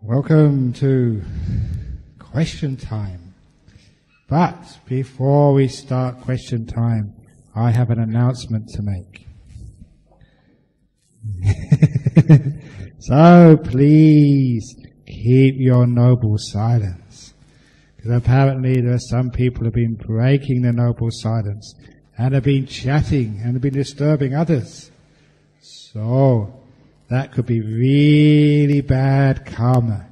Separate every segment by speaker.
Speaker 1: Welcome to question time. But before we start question time, I have an announcement to make. So please keep your noble silence. Because apparently there are some people who have been breaking the noble silence and have been chatting and have been disturbing others. So that could be really bad karma.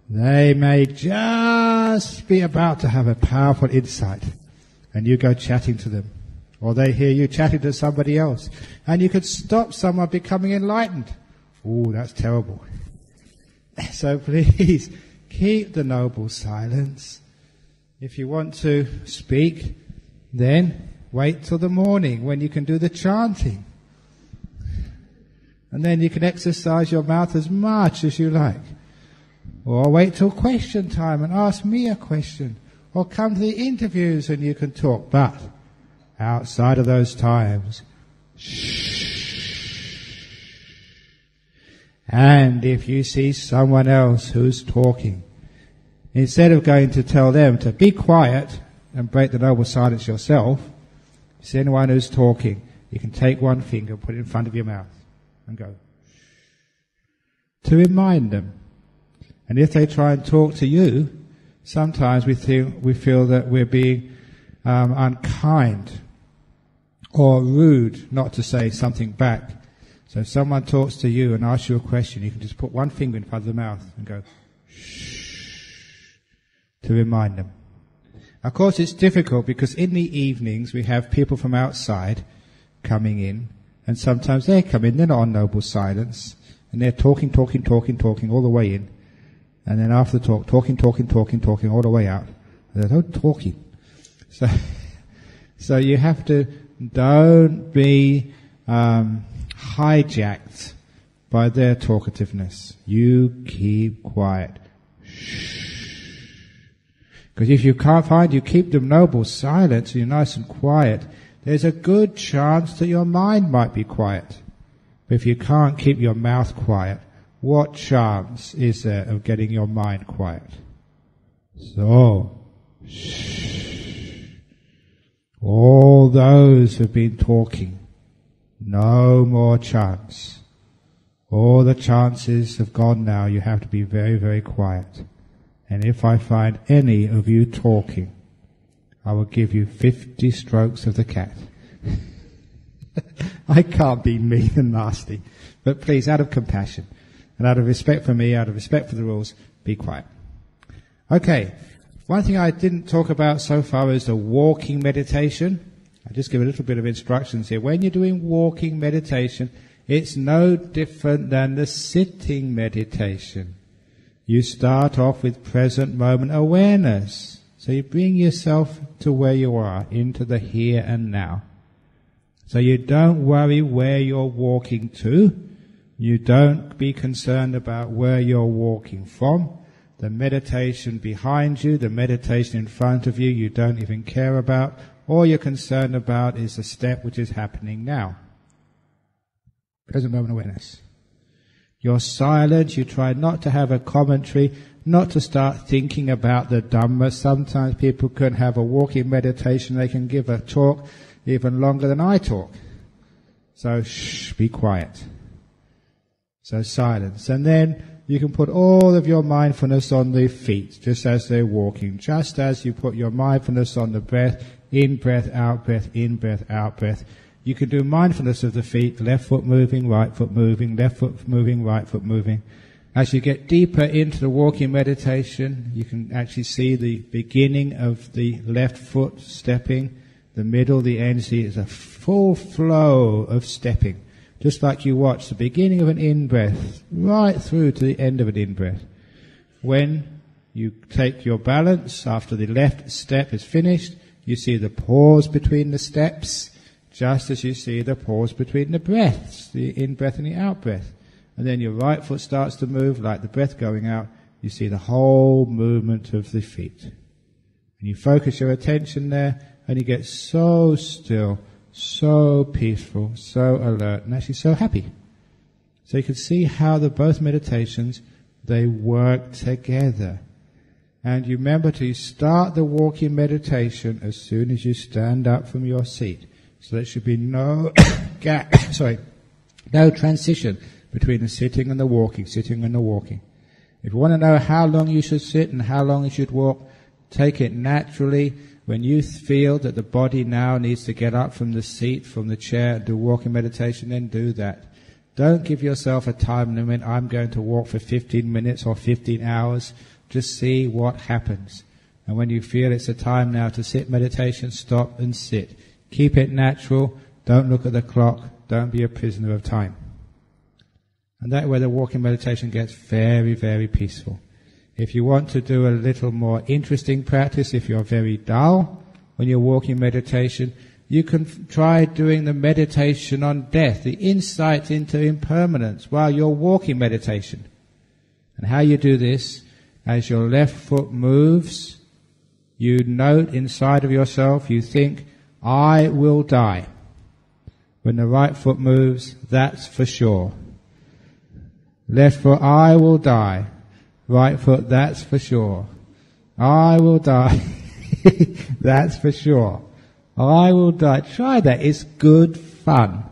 Speaker 1: They may just be about to have a powerful insight and you go chatting to them. Or they hear you chatting to somebody else and you could stop someone becoming enlightened. Oh, that's terrible. So please keep the noble silence. If you want to speak, then wait till the morning when you can do the chanting. And then you can exercise your mouth as much as you like. Or wait till question time and ask me a question. Or come to the interviews and you can talk. But outside of those times, shh. And if you see someone else who's talking, instead of going to tell them to be quiet and break the noble silence yourself, if you see anyone who's talking, you can take one finger, put it in front of your mouth and go. To remind them. And if they try and talk to you, sometimes we feel that we're being unkind or rude not to say something back. So if someone talks to you and asks you a question, you can just put one finger in front of the mouth and go, shh, to remind them. Of course, it's difficult because in the evenings we have people from outside coming in, and sometimes they come in, they're not on noble silence, and they're talking all the way in. And then after the talk, talking all the way out. They're not talking. So you have to, don't be hijacked by their talkativeness. You keep quiet. Shh. Because if you can't find, you keep them noble silence, and you're nice and quiet, there's a good chance that your mind might be quiet. But if you can't keep your mouth quiet, what chance is there of getting your mind quiet? So, shh. All those who've been talking, no more chance. All the chances have gone now. You have to be very, very quiet. And if I find any of you talking, I will give you 50 strokes of the cat. I can't be mean and nasty. But please, out of compassion, and out of respect for me, out of respect for the rules, be quiet. Okay, one thing I didn't talk about so far is the walking meditation. I'll just give a little bit of instructions here. When you're doing walking meditation, it's no different than the sitting meditation. You start off with present moment awareness. So you bring yourself to where you are, into the here and now. So you don't worry where you're walking to. You don't be concerned about where you're walking from. The meditation behind you, the meditation in front of you, you don't even care about. All you're concerned about is the step which is happening now. Present moment awareness. You're silent, you try not to have a commentary, not to start thinking about the Dhamma. Sometimes people can have a walking meditation, they can give a talk even longer than I talk. So shh, be quiet. So silence. And then you can put all of your mindfulness on the feet, just as they're walking. Just as you put your mindfulness on the breath, in breath, out breath, in breath, out breath. You can do mindfulness of the feet, left foot moving, right foot moving, left foot moving, right foot moving. As you get deeper into the walking meditation, you can actually see the beginning of the left foot stepping, the middle, the end. See, it's a full flow of stepping. Just like you watch the beginning of an in-breath right through to the end of an in-breath. When you take your balance after the left step is finished, you see the pause between the steps, just as you see the pause between the breaths, the in-breath and the out-breath. And then your right foot starts to move like the breath going out. You see the whole movement of the feet. And you focus your attention there, and you get so still, so peaceful, so alert, and actually so happy. So you can see how both meditations They work together. And you remember to start the walking meditation as soon as you stand up from your seat. So there should be no gap, no transition between the sitting and the walking, sitting and the walking. If you want to know how long you should sit and how long you should walk, take it naturally. When you feel that the body now needs to get up from the seat, from the chair, and do walking meditation, then do that. Don't give yourself a time limit. I'm going to walk for 15 minutes or 15 hours. Just see what happens. And when you feel it's a time now to sit meditation, stop and sit. Keep it natural. Don't look at the clock. Don't be a prisoner of time. And that way the walking meditation gets very, very peaceful. If you want to do a little more interesting practice, if you're very dull when you're walking meditation, you can try doing the meditation on death, the insight into impermanence, while you're walking meditation. And how you do this, as your left foot moves, you note inside of yourself, you think, I will die. When the right foot moves, that's for sure. Left foot, I will die. Right foot, that's for sure. I will die. That's for sure. I will die. Try that. It's good fun.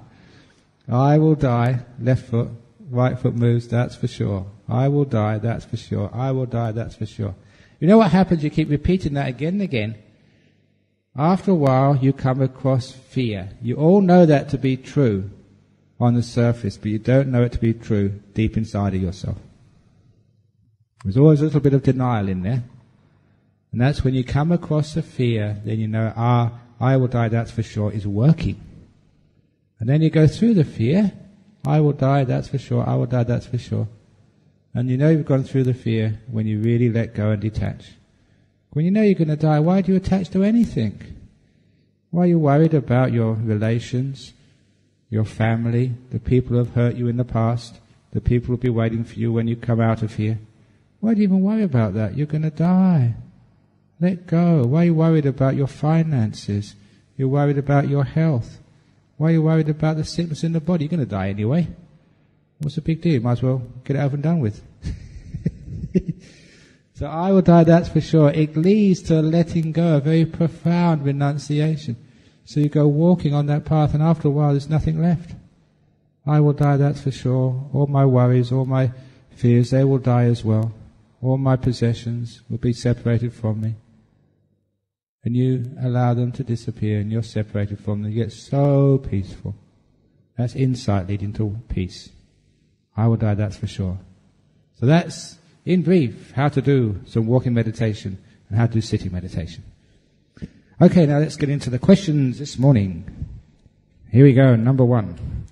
Speaker 1: I will die. Left foot, right foot moves, that's for sure. I will die, that's for sure. I will die, that's for sure. You know what happens? You keep repeating that again and again. After a while, you come across fear. You all know that to be true on the surface, but you don't know it to be true deep inside of yourself. There's always a little bit of denial in there. And that's when you come across the fear, then you know, I will die, that's for sure, is working. And then you go through the fear, I will die, that's for sure, I will die, that's for sure. And you know you've gone through the fear when you really let go and detach. When you know you're going to die, why do you attach to anything? Why are you worried about your relations, your family, the people who have hurt you in the past, the people who will be waiting for you when you come out of here? Why do you even worry about that? You're going to die. Let go. Why are you worried about your finances? You're worried about your health. Why are you worried about the sickness in the body? You're going to die anyway. What's the big deal? Might as well get it over and done with. So I will die, that's for sure. It leads to letting go, a very profound renunciation. So you go walking on that path, and after a while there's nothing left. I will die, that's for sure. All my worries, all my fears, they will die as well. All my possessions will be separated from me. And you allow them to disappear, and you're separated from them. You get so peaceful. That's insight leading to peace. I will die, that's for sure. So that's, in brief, how to do some walking meditation and how to do sitting meditation. Okay, now let's get into the questions this morning. Here we go, number 1.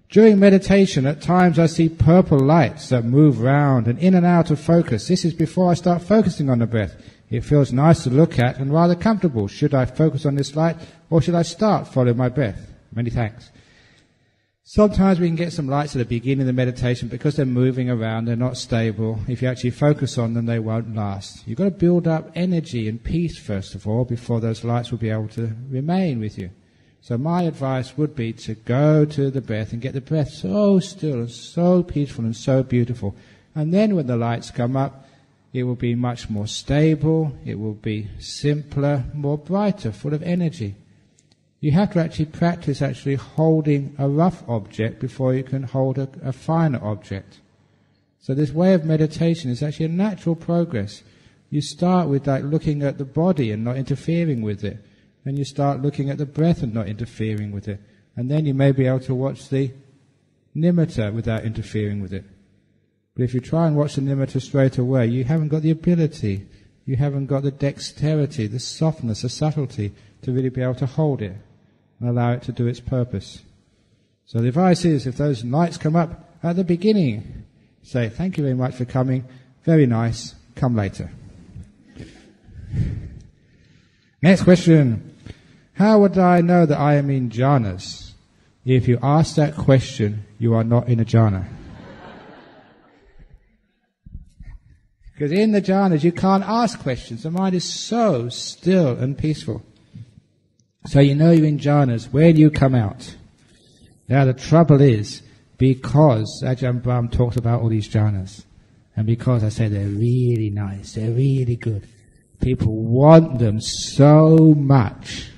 Speaker 1: During meditation, at times I see purple lights that move round and in and out of focus. This is before I start focusing on the breath. It feels nice to look at and rather comfortable. Should I focus on this light, or should I start following my breath? Many thanks. Sometimes we can get some lights at the beginning of the meditation because they're moving around, they're not stable. If you actually focus on them, they won't last. You've got to build up energy and peace first of all before those lights will be able to remain with you. So my advice would be to go to the breath and get the breath so still and so peaceful and so beautiful. And then when the lights come up, it will be much more stable, it will be simpler, more brighter, full of energy. You have to actually practice holding a rough object before you can hold a finer object. So this way of meditation is actually a natural progress. You start with looking at the body and not interfering with it. Then you start looking at the breath and not interfering with it. And then you may be able to watch the nimitta without interfering with it. But if you try and watch the nimitta straight away, you haven't got the ability, you haven't got the dexterity, the softness, the subtlety to really be able to hold it and allow it to do its purpose. So the advice is, if those lights come up at the beginning, say, thank you very much for coming, very nice, come later. Next question. How would I know that I am in jhanas? If you ask that question, you are not in a jhana. Because in the jhanas, you can't ask questions. The mind is so still and peaceful. So you know you're in jhanas. Where do you come out? Now the trouble is, because Ajahn Brahm talked about all these jhanas, And because I say they're really nice, they're really good, people want them so much.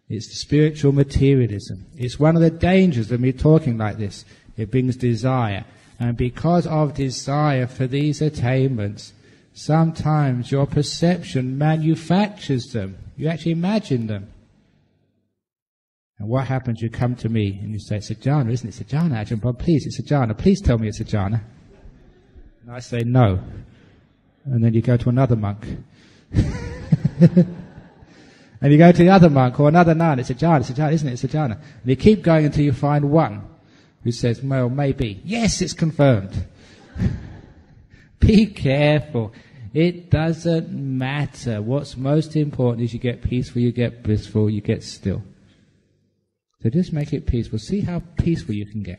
Speaker 1: It's spiritual materialism. It's one of the dangers of me talking like this. It brings desire. And because of desire for these attainments, sometimes your perception manufactures them. You actually imagine them. And what happens? You come to me and you say, it's a jhana, isn't it? It's a jhana, Ajahn Brahm. Please, it's a jhana. Please tell me it's a jhana. And I say, no. And then you go to another monk. And you go to the other monk or another nun. It's a jhana, isn't it? It's a jhana. And you keep going until you find one who says, well, maybe. Yes, it's confirmed. Be careful. It doesn't matter. What's most important is you get peaceful, you get blissful, you get still. So just make it peaceful. See how peaceful you can get.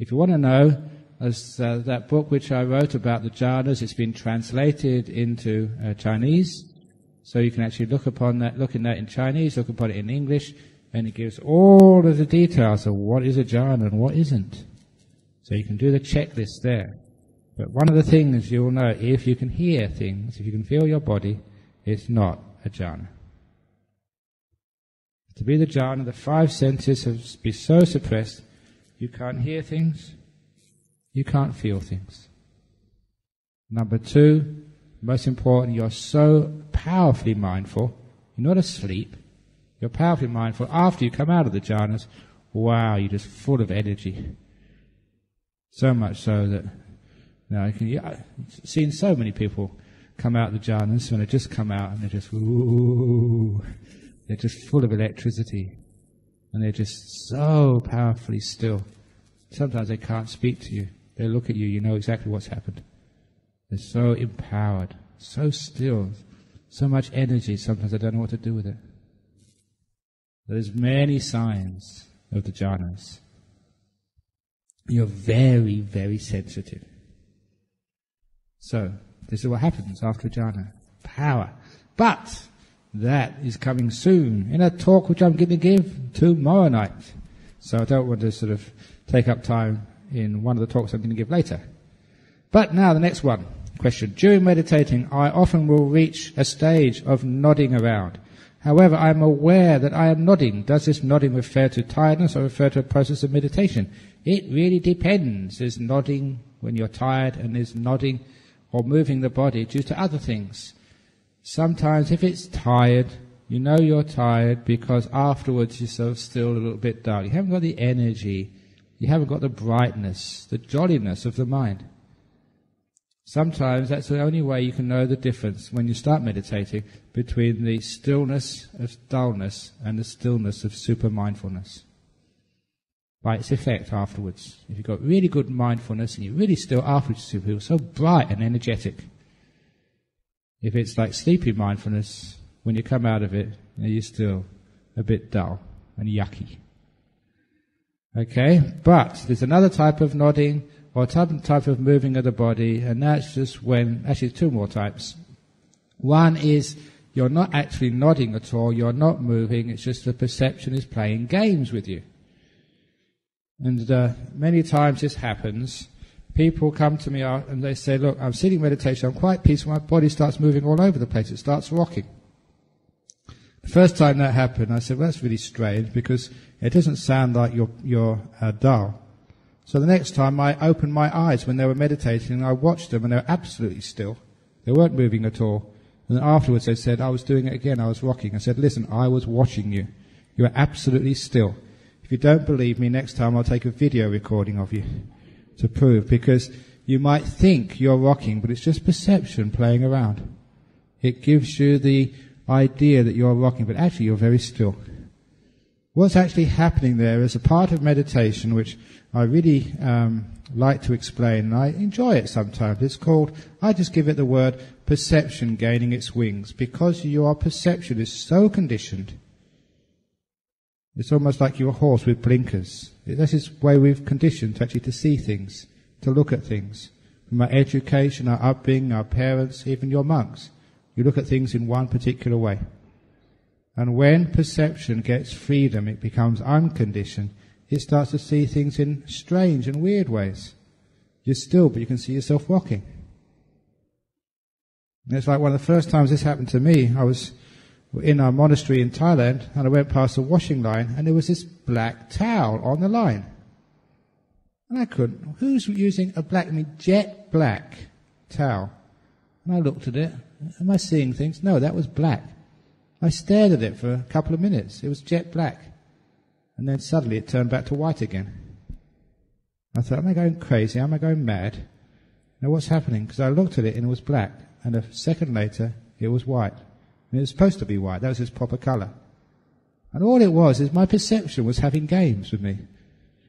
Speaker 1: If you want to know, as that book which I wrote about the jhanas, it's been translated into Chinese. So you can actually look in that in Chinese, look upon it in English, and it gives all of the details of what is a jhana and what isn't. So you can do the checklist there. But one of the things you'll know, if you can hear things, if you can feel your body, it's not a jhana. To be the jhana, the 5 senses have be so suppressed, you can't hear things, you can't feel things. Number 2, most important, you're so powerfully mindful, you're not asleep, you're powerfully mindful. After you come out of the jhanas, wow, you're just full of energy. So much so that, I've seen so many people come out of the jhanas when they just come out and they're just, ooh, they're just full of electricity. And they're just so powerfully still. Sometimes they can't speak to you. They look at you, you know exactly what's happened. They're so empowered, so still, so much energy, sometimes I don't know what to do with it. There's many signs of the jhanas. You're very, very sensitive. So, this is what happens after a jhana. Power. But that is coming soon in a talk which I'm going to give tomorrow night. So I don't want to sort of take up time in one of the talks I'm going to give later. But now the next one. Question. During meditating, I often will reach a stage of nodding around. However, I am aware that I am nodding. Does this nodding refer to tiredness or refer to a process of meditation? It really depends. There's nodding when you're tired, and there's nodding or moving the body due to other things. Sometimes if it's tired, you know you're tired because afterwards you're sort of still a little bit dull. You haven't got the energy, you haven't got the brightness, the jolliness of the mind. Sometimes that's the only way you can know the difference when you start meditating between the stillness of dullness and the stillness of super mindfulness. By its effect afterwards. If you've got really good mindfulness and you're really still afterwards, you feel so bright and energetic. If it's like sleepy mindfulness, when you come out of it, you're still a bit dull and yucky. Okay, but there's another type of nodding or type of moving of the body, and that's just when, actually 2 more types. One is you're not actually nodding at all, you're not moving, it's just the perception is playing games with you. And many times this happens. People come to me and they say, look, I'm sitting meditation, I'm quite peaceful, my body starts moving all over the place, it starts rocking. The first time that happened, I said, well, that's really strange because it doesn't sound like you're dull. So the next time I opened my eyes when they were meditating and I watched them and they were absolutely still. They weren't moving at all. And then afterwards they said, I was doing it again, I was rocking. I said, listen, I was watching you. You were absolutely still. If you don't believe me, next time I'll take a video recording of you to prove, because you might think you're rocking, but it's just perception playing around. It gives you the idea that you're rocking, but actually you're very still. What's actually happening there is a part of meditation which I really like to explain, and I enjoy it sometimes. It's called, I just give it the word, perception gaining its wings, because your perception is so conditioned. It's almost like you're a horse with blinkers. This is the way we've conditioned to see things, to look at things. From our education, our upbringing, our parents, even your monks. You look at things in one particular way. And when perception gets freedom, it becomes unconditioned. It starts to see things in strange and weird ways. You're still, but you can see yourself rocking. And it's like one of the first times this happened to me. I was in our monastery in Thailand, and I went past a washing line, and there was this black towel on the line. And I couldn't. Who's using a black, jet black towel? And I looked at it. Am I seeing things? No, that was black. I stared at it for a couple of minutes. It was jet black. And then suddenly it turned back to white again. I thought, am I going crazy? Am I going mad? Now what's happening? Because I looked at it and it was black. And a second later, it was white. And it was supposed to be white. That was its proper colour. And all it was is my perception was having games with me.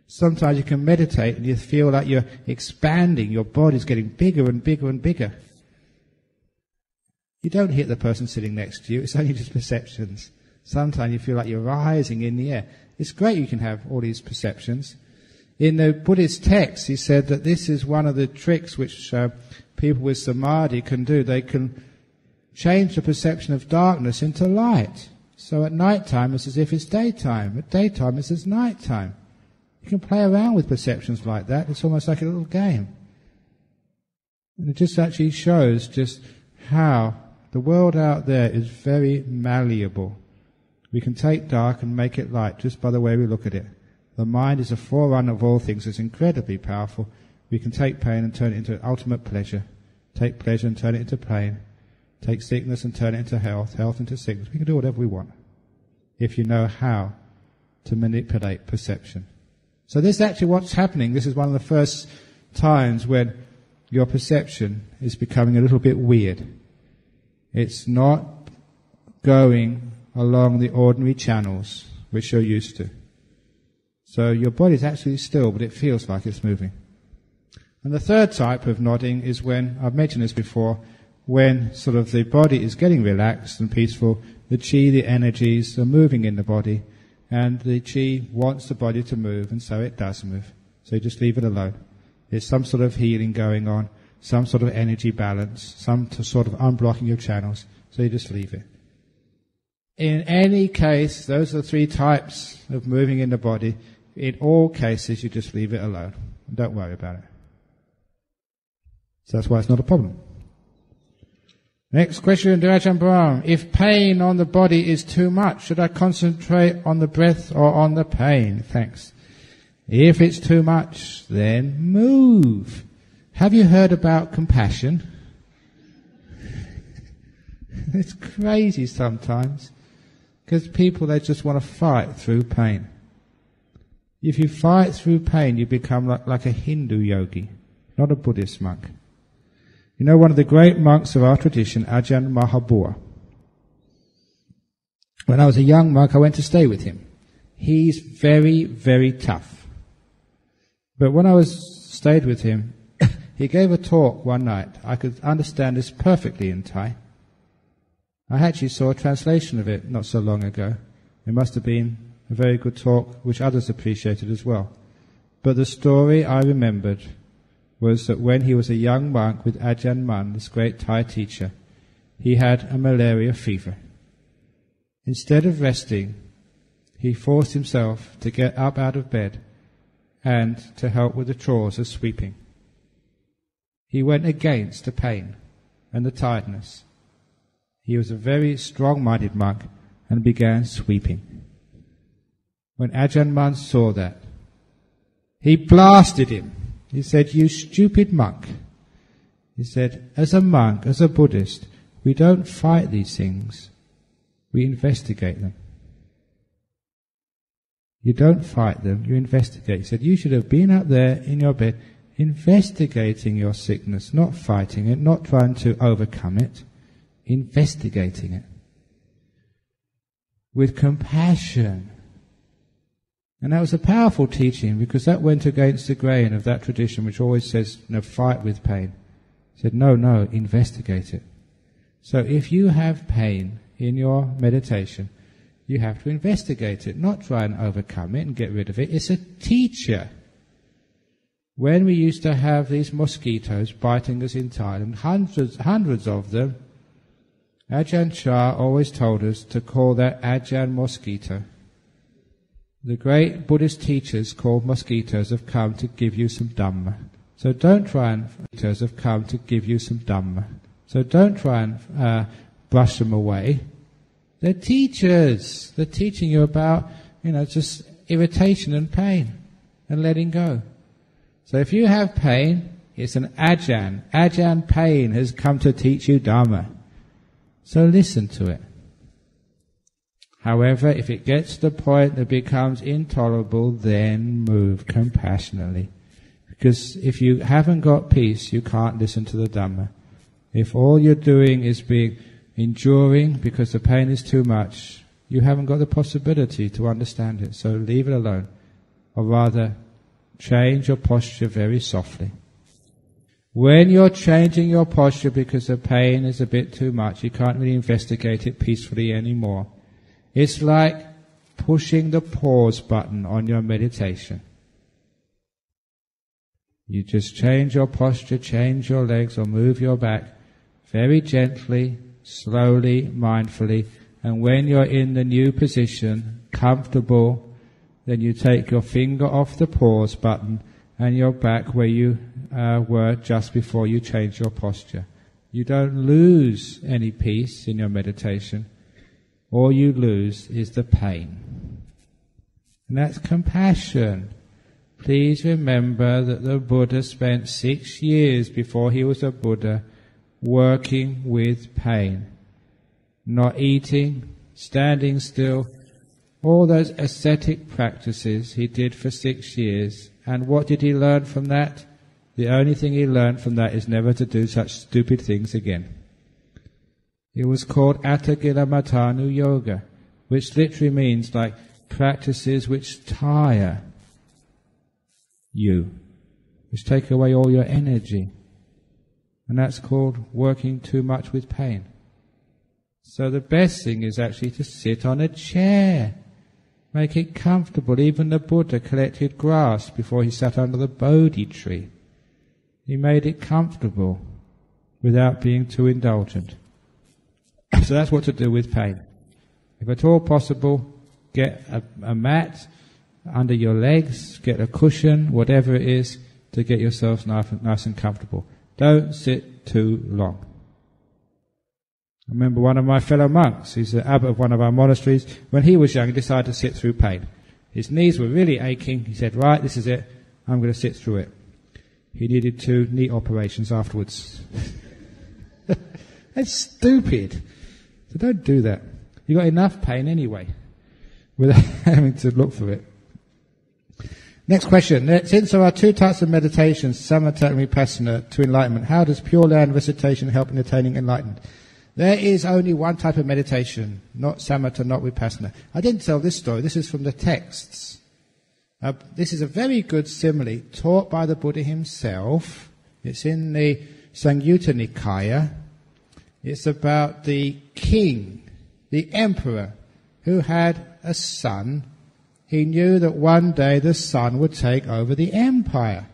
Speaker 1: Sometimes you can meditate and you feel like you're expanding. Your body's getting bigger and bigger and bigger. You don't hit the person sitting next to you. It's only just perceptions. Sometimes you feel like you're rising in the air. It's great you can have all these perceptions. In the Buddhist text, he said that this is one of the tricks which people with samadhi can do. They can change the perception of darkness into light. So at night time it's as if it's daytime. At daytime it's as night time. You can play around with perceptions like that. It's almost like a little game. And it just actually shows just how the world out there is very malleable. We can take dark and make it light just by the way we look at it. The mind is a forerunner of all things. It's incredibly powerful. We can take pain and turn it into ultimate pleasure. Take pleasure and turn it into pain. Take sickness and turn it into health. Health into sickness. We can do whatever we want if you know how to manipulate perception. So this is actually what's happening. This is one of the first times when your perception is becoming a little bit weird. It's not going along the ordinary channels which you're used to. So your body's actually still, but it feels like it's moving. And the third type of nodding is when, I've mentioned this before, when sort of the body is getting relaxed and peaceful, the chi, the energies are moving in the body, and the chi wants the body to move, and so it does move. So you just leave it alone. There's some sort of healing going on, some sort of energy balance, some sort of unblocking of channels, so you just leave it. In any case, those are the three types of moving in the body. In all cases, you just leave it alone. And don't worry about it. So that's why it's not a problem. Next question to Ajahn Brahm. If pain on the body is too much, should I concentrate on the breath or on the pain? Thanks. If it's too much, then move. Have you heard about compassion? It's crazy sometimes. Because people, they just want to fight through pain. If you fight through pain, you become like a Hindu yogi, not a Buddhist monk. You know, one of the great monks of our tradition, Ajahn Brahm. When I was a young monk, I went to stay with him. He's very, very tough. But when I stayed with him, he gave a talk one night. I could understand this perfectly in Thai. I actually saw a translation of it not so long ago. It must have been a very good talk, which others appreciated as well. But the story I remembered was that when he was a young monk with Ajahn Mun, this great Thai teacher, he had a malaria fever. Instead of resting, he forced himself to get up out of bed and to help with the chores of sweeping. He went against the pain and the tiredness. He was a very strong-minded monk and began sweeping. When Ajahn Mun saw that, he blasted him. He said, "You stupid monk." He said, as a monk, as a Buddhist, we don't fight these things. We investigate them. You don't fight them, you investigate. He said, you should have been up there in your bed investigating your sickness, not fighting it, not trying to overcome it, investigating it. With compassion. And that was a powerful teaching, because that went against the grain of that tradition which always says, fight with pain. He said, no, investigate it. So if you have pain in your meditation, you have to investigate it, not try and overcome it and get rid of it. It's a teacher. When we used to have these mosquitoes biting us in Thailand, hundreds of them, Ajahn Chah always told us to call that Ajahn mosquito. The great Buddhist teachers called mosquitoes have come to give you some Dhamma, So don't try and teachers have come to give you some Dhamma. So don't try and brush them away. They're teachers. They're teaching you about, just irritation and pain and letting go. So if you have pain, it's an Ajahn. Ajahn pain has come to teach you Dhamma. So listen to it. However, if it gets to the point that becomes intolerable, then move compassionately. Because if you haven't got peace, you can't listen to the Dhamma. If all you're doing is enduring because the pain is too much, you haven't got the possibility to understand it. So leave it alone. Or rather, change your posture very softly. When you're changing your posture because the pain is a bit too much, you can't really investigate it peacefully anymore. It's like pushing the pause button on your meditation. You just change your posture, change your legs or move your back very gently, slowly, mindfully, and when you're in the new position, comfortable, then you take your finger off the pause button and you're back where you were just before you change your posture. You don't lose any peace in your meditation. All you lose is the pain. And that's compassion. Please remember that the Buddha spent 6 years before he was a Buddha working with pain. Not eating, standing still, all those ascetic practices he did for 6 years. And what did he learn from that? The only thing he learned from that is never to do such stupid things again. It was called Atagila Matanu Yoga, which literally means like practices which tire you, which take away all your energy. And that's called working too much with pain. So the best thing is actually to sit on a chair. Make it comfortable. Even the Buddha collected grass before he sat under the Bodhi tree. He made it comfortable without being too indulgent. So that's what to do with pain. If at all possible, get a mat under your legs, get a cushion, whatever it is, to get yourself nice and comfortable. Don't sit too long. I remember one of my fellow monks, he's the abbot of one of our monasteries, when he was young, he decided to sit through pain. His knees were really aching. He said, right, this is it. I'm going to sit through it. He needed 2 knee operations afterwards. That's stupid. So don't do that. You've got enough pain anyway, without having to look for it. Next question. Since there are 2 types of meditations, samatha and vipassana, to enlightenment, how does Pure Land recitation help in attaining enlightenment? There is only one type of meditation, not samatha, not vipassana. I didn't tell this story. This is from the texts. This is a very good simile taught by the Buddha himself. It's in the Samyutta Nikaya. It's about the king, the emperor, who had a son. He knew that one day the son would take over the empire.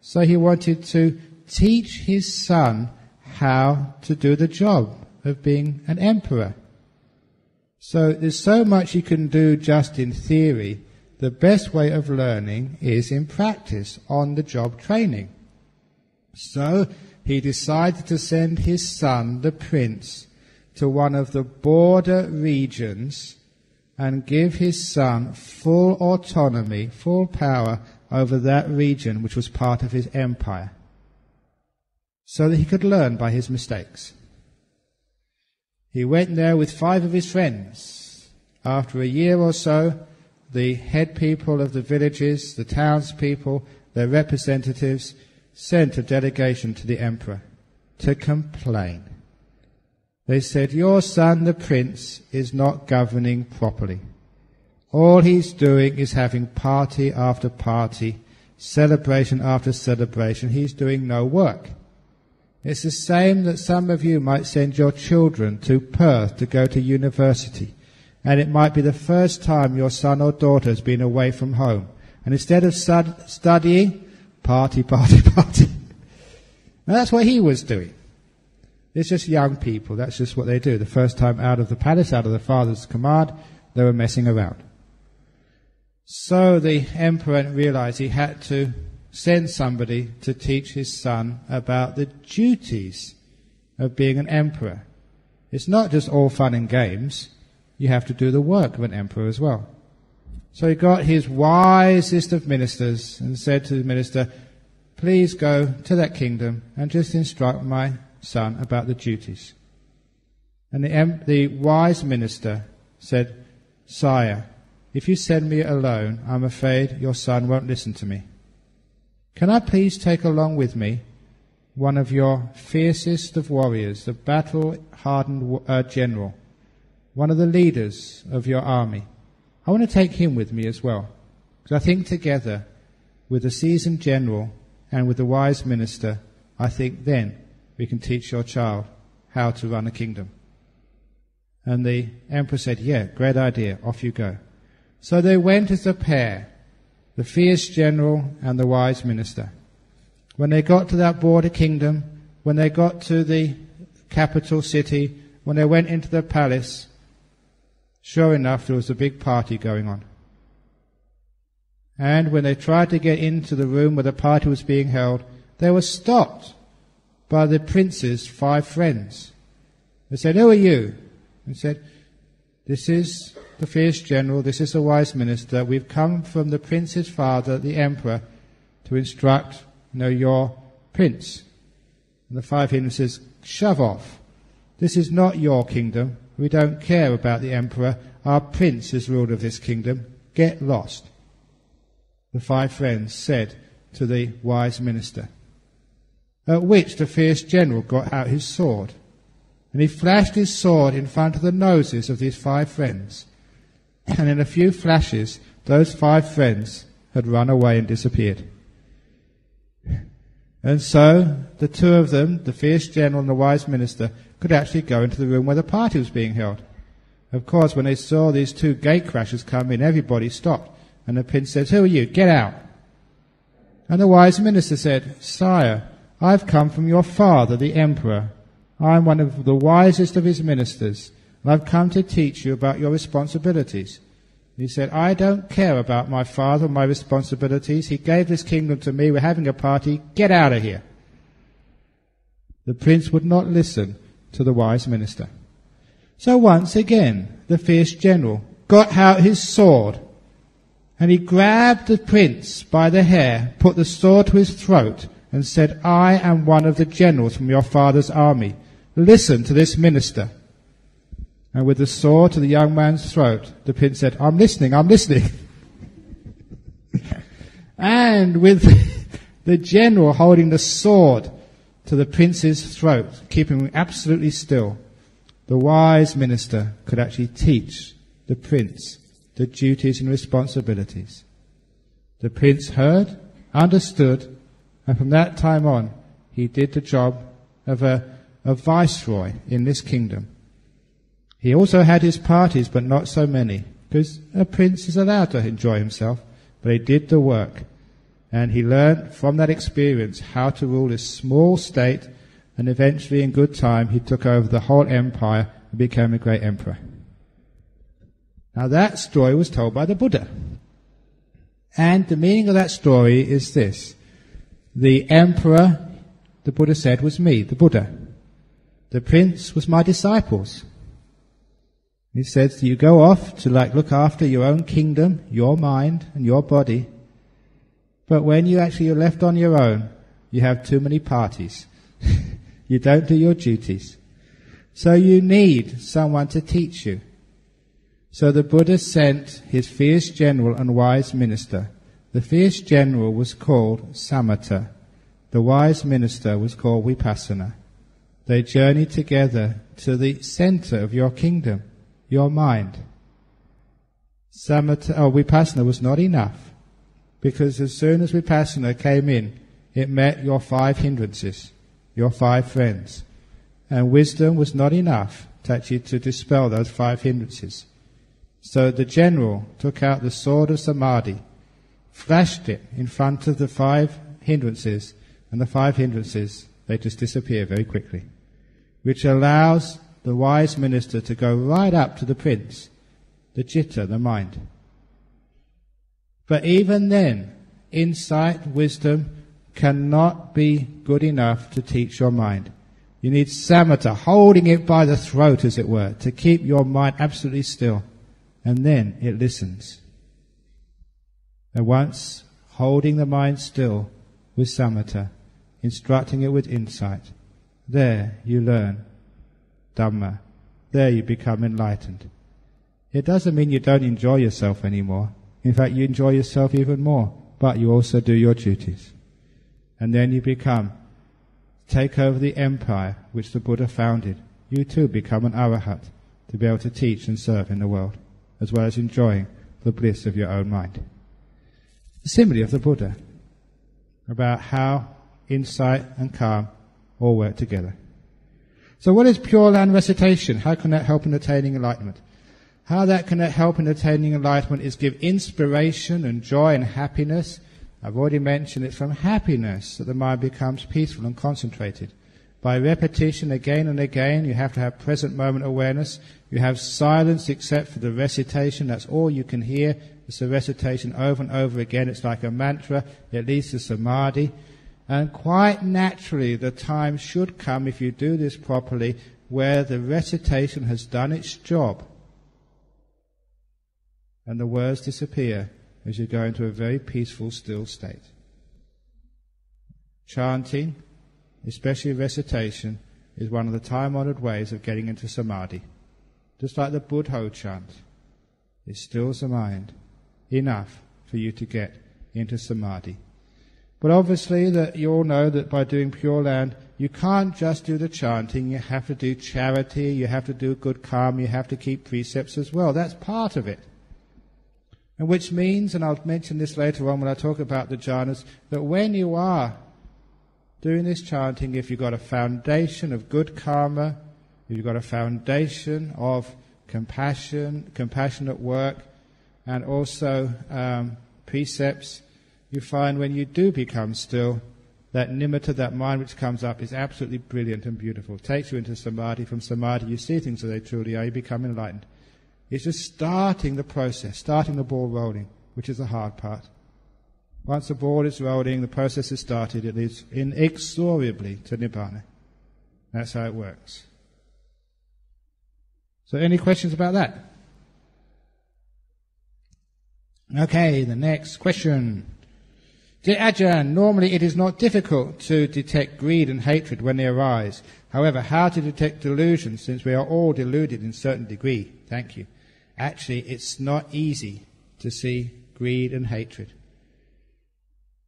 Speaker 1: So he wanted to teach his son how to do the job of being an emperor. So there's so much you can do just in theory. The best way of learning is in practice, on-the-job training. So he decided to send his son, the prince, to one of the border regions and give his son full autonomy, full power over that region which was part of his empire, so that he could learn by his mistakes. He went there with 5 of his friends. After a year or so, the head people of the villages, the townspeople, their representatives, sent a delegation to the emperor to complain. They said, your son, the prince, is not governing properly. All he's doing is having party after party, celebration after celebration. He's doing no work. It's the same that some of you might send your children to Perth to go to university, and it might be the first time your son or daughter has been away from home. And instead of studying, party, party, party. Now that's what he was doing. It's just young people. That's just what they do. The first time out of the palace, out of the father's command, they were messing around. So the emperor realized he had to send somebody to teach his son about the duties of being an emperor. It's not just all fun and games. You have to do the work of an emperor as well. So he got his wisest of ministers and said to the minister, please go to that kingdom and just instruct my son about the duties. And the wise minister said, Sire, if you send me alone, I'm afraid your son won't listen to me. Can I please take along with me one of your fiercest of warriors, the battle-hardened general, one of the leaders of your army? I want to take him with me as well, because I think together with the seasoned general and with the wise minister, I think then we can teach your child how to run a kingdom. And the emperor said, yeah, great idea, off you go. So they went as a pair, the fierce general and the wise minister. When they got to that border kingdom, when they got to the capital city, when they went into the palace, sure enough, there was a big party going on. And when they tried to get into the room where the party was being held, they were stopped by the prince's 5 friends. They said, who are you? He said, this is the fierce general, this is the wise minister. We've come from the prince's father, the emperor, to instruct, your prince. And the 5 hindrances says, shove off. This is not your kingdom. We don't care about the emperor. Our prince is ruler of this kingdom. Get lost. The 5 friends said to the wise minister. At which the fierce general got out his sword. And he flashed his sword in front of the noses of these 5 friends. And in a few flashes, those 5 friends had run away and disappeared. And so the 2 of them, the fierce general and the wise minister, could actually go into the room where the party was being held. Of course, when they saw these 2 gatecrashers come in, everybody stopped. And the prince said, who are you? Get out. And the wise minister said, Sire, I've come from your father, the emperor. I'm one of the wisest of his ministers, and I've come to teach you about your responsibilities. He said, I don't care about my father and my responsibilities. He gave this kingdom to me. We're having a party. Get out of here. The prince would not listen to the wise minister. So once again, the fierce general got out his sword, and he grabbed the prince by the hair, put the sword to his throat, and said, I am one of the generals from your father's army. Listen to this minister. And with the sword to the young man's throat, the prince said, I'm listening. And with the general holding the sword to the prince's throat, keeping him absolutely still, the wise minister could actually teach the prince the duties and responsibilities. The prince heard, understood, and from that time on, he did the job of a viceroy in this kingdom. He also had his parties, but not so many, because a prince is allowed to enjoy himself, but he did the work. And he learned from that experience how to rule this small state, and eventually in good time he took over the whole empire and became a great emperor. Now that story was told by the Buddha. And the meaning of that story is this. The emperor, the Buddha said, was me, the Buddha. The prince was my disciples. He said, you go off to look after your own kingdom, your mind and your body. But when you're left on your own, you have too many parties. You don't do your duties. So you need someone to teach you. So the Buddha sent his fierce general and wise minister. The fierce general was called Samatha. The wise minister was called Vipassana. They journeyed together to the center of your kingdom, your mind. Vipassana was not enough, because as soon as Vipassana came in, it met your 5 hindrances, your 5 friends. And wisdom was not enough to dispel those 5 hindrances. So the general took out the sword of Samadhi, flashed it in front of the 5 hindrances, and the 5 hindrances, they just disappear very quickly, which allows the wise minister to go right up to the prince, the citta, the mind. But even then, insight, wisdom cannot be good enough to teach your mind. You need samatha, holding it by the throat, as it were, to keep your mind absolutely still. And then it listens. And once holding the mind still with samatha, instructing it with insight, there you learn Dhamma. There you become enlightened. It doesn't mean you don't enjoy yourself anymore. In fact, you enjoy yourself even more, but you also do your duties. And then you take over the empire which the Buddha founded. You too become an arahat to be able to teach and serve in the world, as well as enjoying the bliss of your own mind. The simile of the Buddha about how insight and calm all work together. So what is Pure Land recitation? How can that help in attaining enlightenment? How that can help in attaining enlightenment is give inspiration and joy and happiness. I've already mentioned it's from happiness that the mind becomes peaceful and concentrated. By repetition again and again, you have to have present moment awareness. You have silence except for the recitation. That's all you can hear. It's a recitation over and over again. It's like a mantra. It leads to samadhi. And quite naturally, the time should come, if you do this properly, where the recitation has done its job. And the words disappear as you go into a very peaceful, still state. Chanting, especially recitation, is one of the time-honored ways of getting into samadhi. Just like the Buddho chant, it stills the mind enough for you to get into samadhi. But obviously that you all know that by doing Pure Land, you can't just do the chanting, you have to do charity, you have to do good karma, you have to keep precepts as well. That's part of it. And which means, and I'll mention this later on when I talk about the jhanas, that when you are doing this chanting, if you've got a foundation of good karma, if you've got a foundation of compassion, compassionate work, and also precepts, you find when you do become still, that nimitta, that mind which comes up, is absolutely brilliant and beautiful. It takes you into samadhi. From samadhi you see things as they truly are, you become enlightened. It's just starting the process, starting the ball rolling, which is the hard part. Once the ball is rolling, the process is started, it leads inexorably to Nibbana. That's how it works. So any questions about that? Okay, the next question. Dear Ajahn, normally it is not difficult to detect greed and hatred when they arise. However, how to detect delusion, since we are all deluded in a certain degree? Thank you. Actually, it's not easy to see greed and hatred.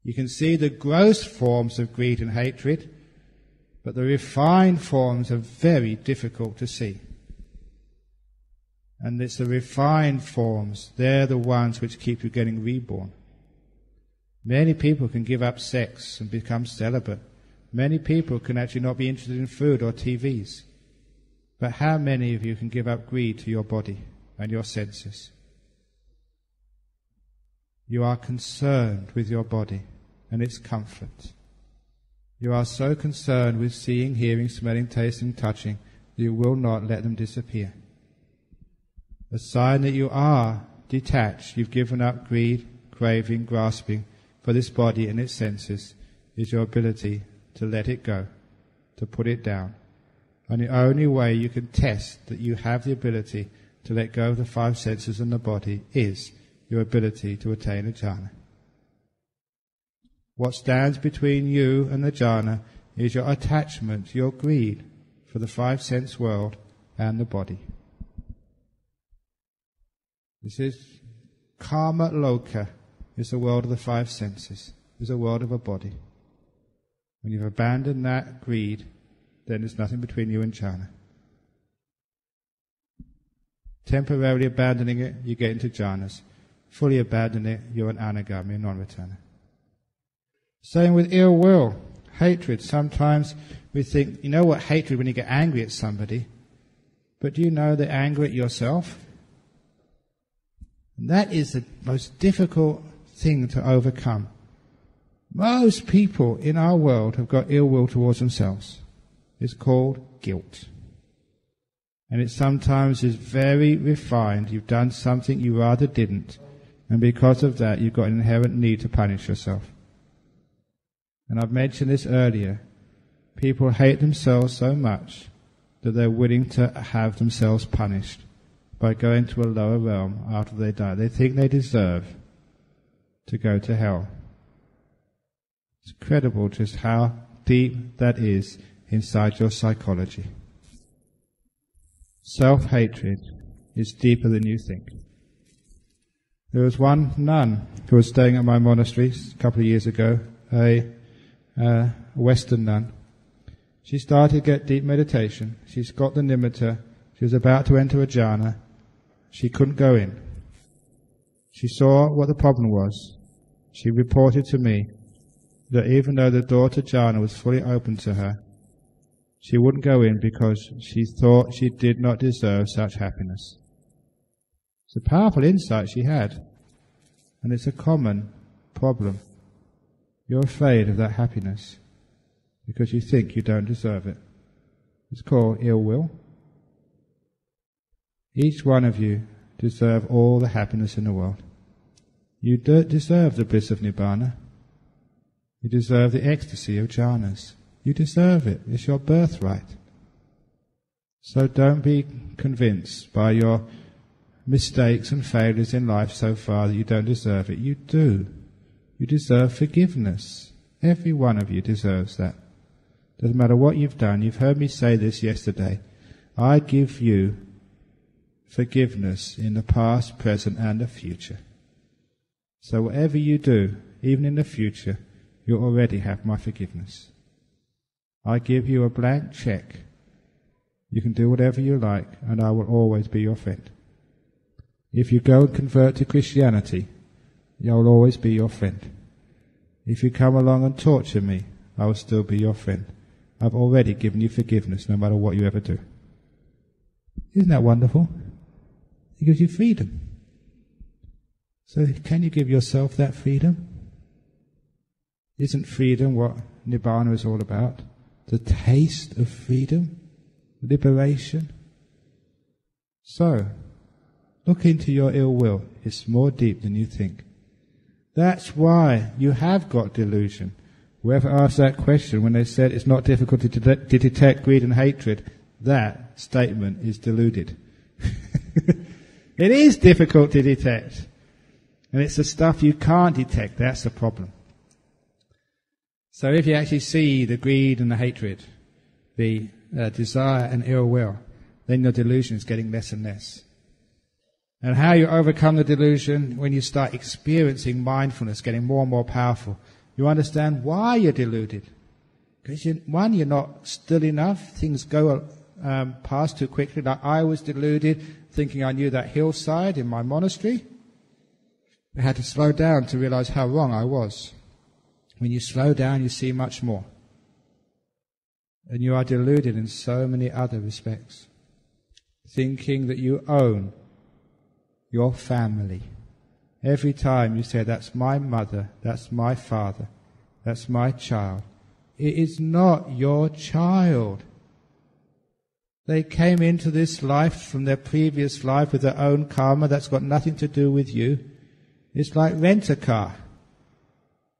Speaker 1: You can see the gross forms of greed and hatred, but the refined forms are very difficult to see. And it's the refined forms, they're the ones which keep you getting reborn. Many people can give up sex and become celibate. Many people can actually not be interested in food or TVs. But how many of you can give up greed to your body and your senses? You are concerned with your body and its comfort. You are so concerned with seeing, hearing, smelling, tasting, touching, that you will not let them disappear. A sign that you are detached, you've given up greed, craving, grasping for this body and its senses, is your ability to let it go, to put it down. And the only way you can test that you have the ability to let go of the five senses and the body is your ability to attain a jhana. What stands between you and the jhana is your attachment, your greed for the five sense world and the body. This is Kama Loka, is the world of the five senses, is a world of a body. When you've abandoned that greed, then there's nothing between you and jhana. Temporarily abandoning it, you get into jhanas. Fully abandon it, you're an anagami, a non-returner. Same with ill will, hatred. Sometimes we think, you know what hatred when you get angry at somebody, but do you know the anger at yourself? And that is the most difficult thing to overcome. Most people in our world have got ill will towards themselves. It's called guilt. And it sometimes is very refined. You've done something you rather didn't. And because of that, you've got an inherent need to punish yourself. And I've mentioned this earlier. People hate themselves so much that they're willing to have themselves punished by going to a lower realm after they die. They think they deserve to go to hell. It's incredible just how deep that is inside your psychology. Self-hatred is deeper than you think. There was one nun who was staying at my monastery a couple of years ago, a Western nun. She started to get deep meditation. She's got the nimitta. She was about to enter a jhana. She couldn't go in. She saw what the problem was. She reported to me that even though the door to jhana was fully open to her, she wouldn't go in because she thought she did not deserve such happiness. It's a powerful insight she had, and it's a common problem. You're afraid of that happiness because you think you don't deserve it. It's called ill will. Each one of you deserve all the happiness in the world. You don't deserve the bliss of Nibbana. You deserve the ecstasy of jhanas. You deserve it. It's your birthright. So don't be convinced by your mistakes and failures in life so far that you don't deserve it. You do. You deserve forgiveness. Every one of you deserves that. Doesn't matter what you've done. You've heard me say this yesterday. I give you forgiveness in the past, present, and the future. So whatever you do, even in the future, you already have my forgiveness. I give you a blank check. You can do whatever you like, and I will always be your friend. If you go and convert to Christianity, I will always be your friend. If you come along and torture me, I will still be your friend. I've already given you forgiveness no matter what you ever do. Isn't that wonderful? It gives you freedom. So can you give yourself that freedom? Isn't freedom what Nibbana is all about? The taste of freedom? Liberation? So, look into your ill will. It's more deep than you think. That's why you have got delusion. Whoever asked that question when they said it's not difficult to detect greed and hatred, that statement is deluded. It is difficult to detect. And it's the stuff you can't detect. That's the problem. So if you actually see the greed and the hatred, the desire and ill will, then your delusion is getting less and less. And how you overcome the delusion, when you start experiencing mindfulness getting more and more powerful, you understand why you're deluded. Because you're not still enough. Things go past too quickly. Like I was deluded thinking I knew that hillside in my monastery. I had to slow down to realize how wrong I was. When you slow down, you see much more. And you are deluded in so many other respects. Thinking that you own your family. Every time you say, that's my mother, that's my father, that's my child. It is not your child. They came into this life from their previous life with their own karma. That's got nothing to do with you. It's like rent a car.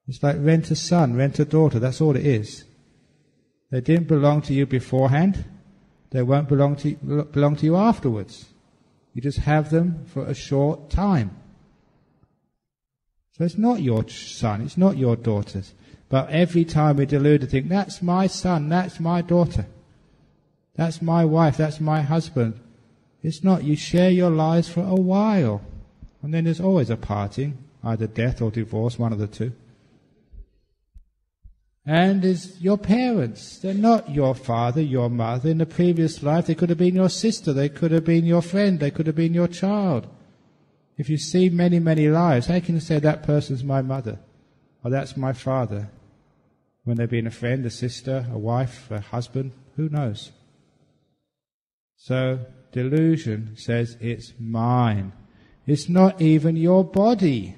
Speaker 1: It's like rent a son, rent a daughter. That's all it is. They didn't belong to you beforehand. They won't belong to you afterwards. You just have them for a short time. So it's not your son, it's not your daughter's. But every time we delude to think, that's my son, that's my daughter, that's my wife, that's my husband. It's not. You share your lives for a while. And then there's always a parting, either death or divorce, one of the two. And there's your parents. They're not your father, your mother. In the previous life, they could have been your sister, they could have been your friend, they could have been your child. If you see many, many lives, how can you say that person's my mother? Or that's my father? When they've been a friend, a sister, a wife, a husband, who knows? So, delusion says it's mine. It's not even your body.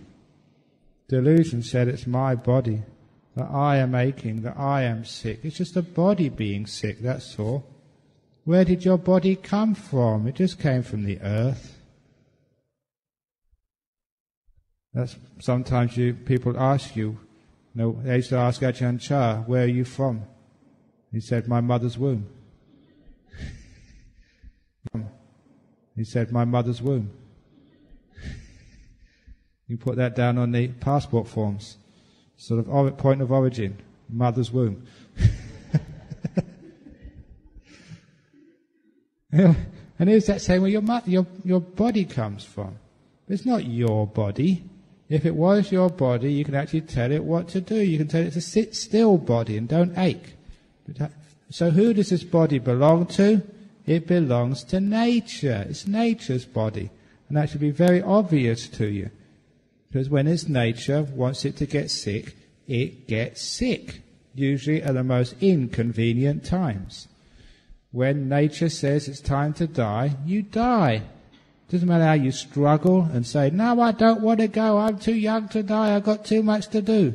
Speaker 1: Delusion said it's my body, that I am aching, that I am sick. It's just a body being sick, that's all. Where did your body come from? It just came from the earth. Sometimes people ask you, they used to ask Ajahn Chah, where are you from? He said, my mother's womb. He said, my mother's womb. You put that down on the passport forms. Sort of point of origin, mother's womb. And who's that saying, well, your body comes from? It's not your body. If it was your body, you can actually tell it what to do. You can tell it to sit still body and don't ache. So who does this body belong to? It belongs to nature. It's nature's body. And that should be very obvious to you. Because when its nature wants it to get sick, it gets sick. Usually at the most inconvenient times. When nature says it's time to die, you die. Doesn't matter how you struggle and say, no, I don't want to go, I'm too young to die, I've got too much to do.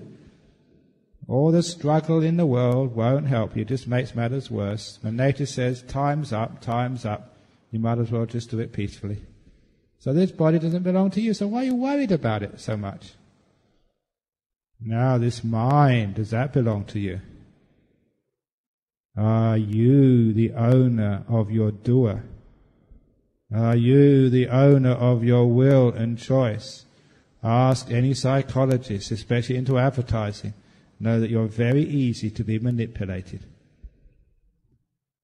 Speaker 1: All the struggle in the world won't help you, it just makes matters worse. When nature says, time's up, you might as well just do it peacefully. So this body doesn't belong to you, so why are you worried about it so much? Now this mind, does that belong to you? Are you the owner of your doer? Are you the owner of your will and choice? Ask any psychologist, especially into advertising. Know that you're very easy to be manipulated.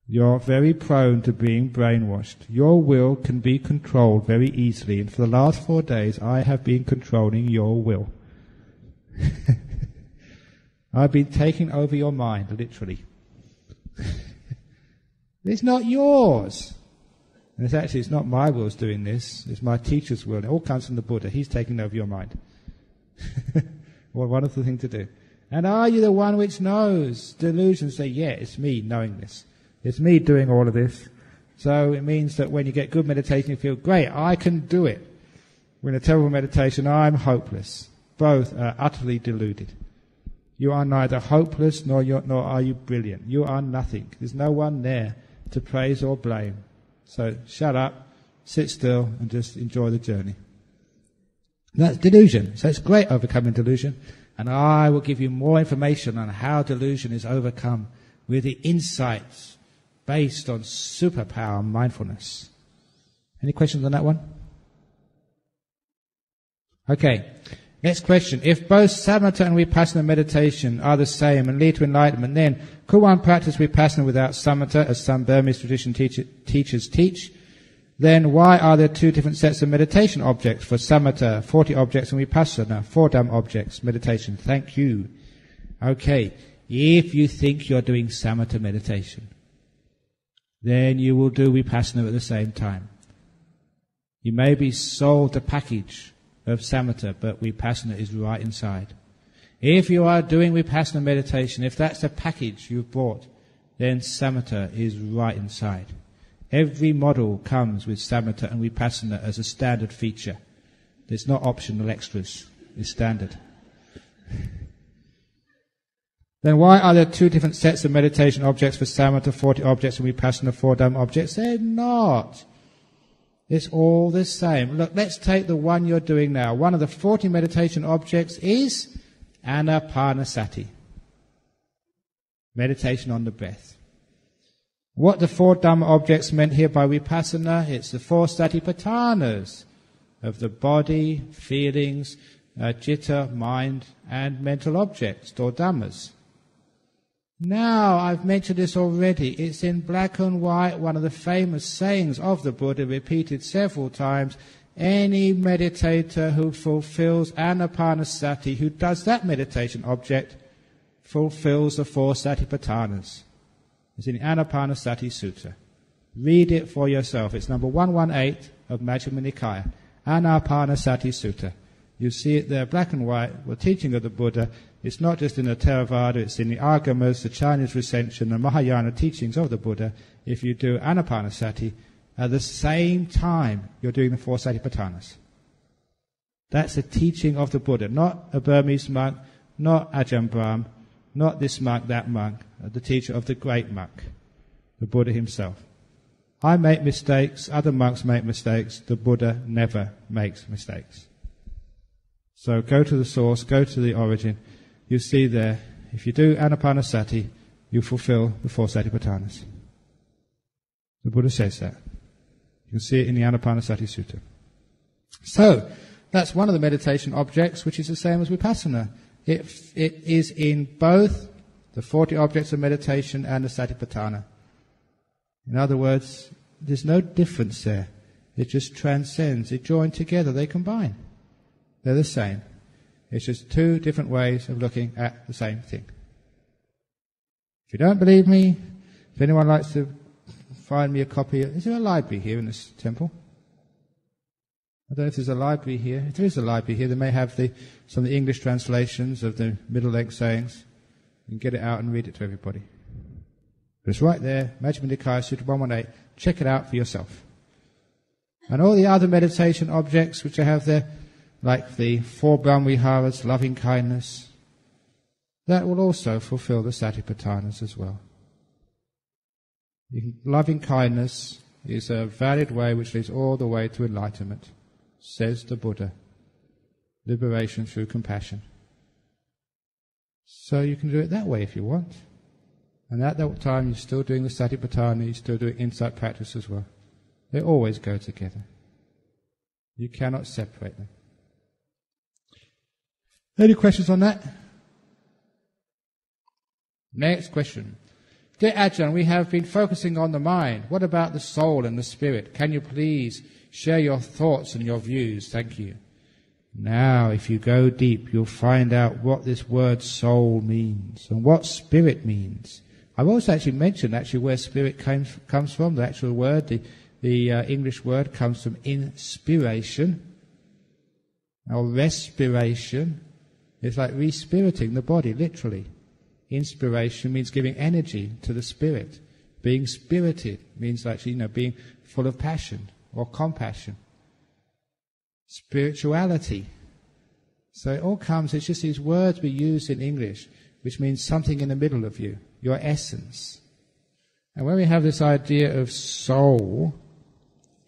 Speaker 1: You're very prone to being brainwashed. Your will can be controlled very easily, and for the last 4 days I have been controlling your will. I've been taking over your mind, literally. It's not yours. And it's not my will doing this, it's my teacher's will. It all comes from the Buddha. He's taking over your mind. What a wonderful thing to do. And are you the one which knows? Delusions say, yeah, it's me knowing this. It's me doing all of this. So it means that when you get good meditation, you feel, great, I can do it. When a terrible meditation, I'm hopeless. Both are utterly deluded. You are neither hopeless nor are you brilliant. You are nothing. There's no one there to praise or blame. So shut up, sit still, and just enjoy the journey. That's delusion. So it's great overcoming delusion. And I will give you more information on how delusion is overcome with the insights based on superpower mindfulness. Any questions on that one? Okay. Next question. If both samatha and vipassana meditation are the same and lead to enlightenment, then could one practice vipassana without samatha, as some Burmese tradition teachers teach? Then why are there two different sets of meditation objects for samatha, 40 objects, and vipassana, 4 dumb objects, meditation? Thank you. Okay. If you think you're doing samatha meditation, then you will do vipassana at the same time. You may be sold the package of samatha, but vipassana is right inside. If you are doing vipassana meditation, if that's the package you've bought, then samatha is right inside. Every model comes with samatha and vipassana as a standard feature. It's not optional extras, it's standard. Then why are there two different sets of meditation objects for samatha, 40 objects, and vipassana, 4 dumb objects? They're not. It's all the same. Look, let's take the one you're doing now. One of the 40 meditation objects is anapanasati. Meditation on the breath. What the 4 Dhamma objects meant here by vipassana, it's the 4 satipatthanas of the body, feelings, citta, mind, and mental objects, or dhammas. Now, I've mentioned this already. It's in black and white, one of the famous sayings of the Buddha, repeated several times. Any meditator who fulfills anapanasati, who does that meditation object, fulfills the 4 satipatthanas. It's in the Anapanasati Sutta. Read it for yourself. It's number 118 of Majjhima Nikaya. Anapanasati Sutta. You see it there, black and white, the teaching of the Buddha. It's not just in the Theravada, it's in the Agamas, the Chinese recension, the Mahayana teachings of the Buddha. If you do Anapanasati, at the same time you're doing the 4 satipatthanas. That's a teaching of the Buddha, not a Burmese monk, not Ajahn Brahm, not this monk, that monk, the teacher of the great monk, the Buddha himself. I make mistakes, other monks make mistakes, the Buddha never makes mistakes. So go to the source, go to the origin. You see there, if you do Anapanasati, you fulfill the 4 Satipatthanas. The Buddha says that. You can see it in the Anapanasati Sutta. So, that's one of the meditation objects, which is the same as Vipassana. It is in both the 40 objects of meditation and the Satipatthana. In other words, there's no difference there. It just transcends. They join together. They combine. They're the same. It's just 2 different ways of looking at the same thing. If you don't believe me, if anyone likes to find me a copy, is there a library here in this temple? I don't know if there's a library here. If there is a library here, they may have some of the English translations of the middle-length sayings. You can get it out and read it to everybody. But it's right there, Majjhima Nikaya Sutta 118. Check it out for yourself. And all the other meditation objects which I have there, like the 4 Brahmaviharas, loving kindness, that will also fulfill the Satipatthanas as well. Loving kindness is a valid way which leads all the way to enlightenment, says the Buddha. Liberation through compassion. So you can do it that way if you want. And at that time you're still doing the Satipatthana, you're still doing insight practice as well. They always go together. You cannot separate them. Any questions on that? Next question. Dear Ajahn, we have been focusing on the mind. What about the soul and the spirit? Can you please share your thoughts and your views? Thank you. Now, if you go deep, you'll find out what this word soul means and what spirit means. I've also actually mentioned where spirit comes from. The actual word, the English word comes from inspiration or respiration. It's like respiriting the body, literally. Inspiration means giving energy to the spirit. Being spirited means actually, being full of passion or compassion. Spirituality. So it all comes, it's just these words we use in English, which means something in the middle of you, your essence. And when we have this idea of soul,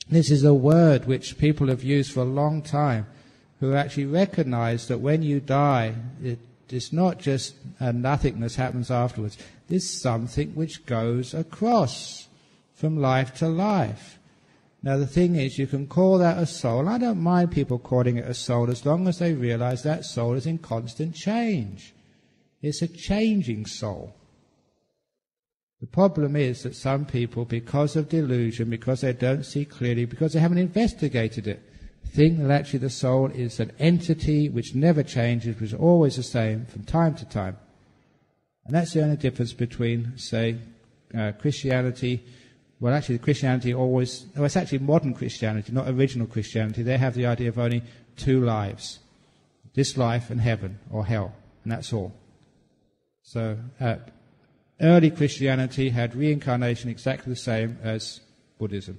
Speaker 1: this is a word which people have used for a long time, who actually recognize that when you die, it's not just a nothingness happens afterwards. There's something which goes across from life to life. Now the thing is, you can call that a soul. I don't mind people calling it a soul as long as they realize that soul is in constant change. It's a changing soul. The problem is that some people, because of delusion, because they don't see clearly, because they haven't investigated it, think that actually the soul is an entity which never changes, which is always the same from time to time. And that's the only difference between, say, Christianity. Well, actually, Christianity it's actually modern Christianity, not original Christianity. They have the idea of only 2 lives. This life and heaven, or hell, and that's all. So, early Christianity had reincarnation exactly the same as Buddhism.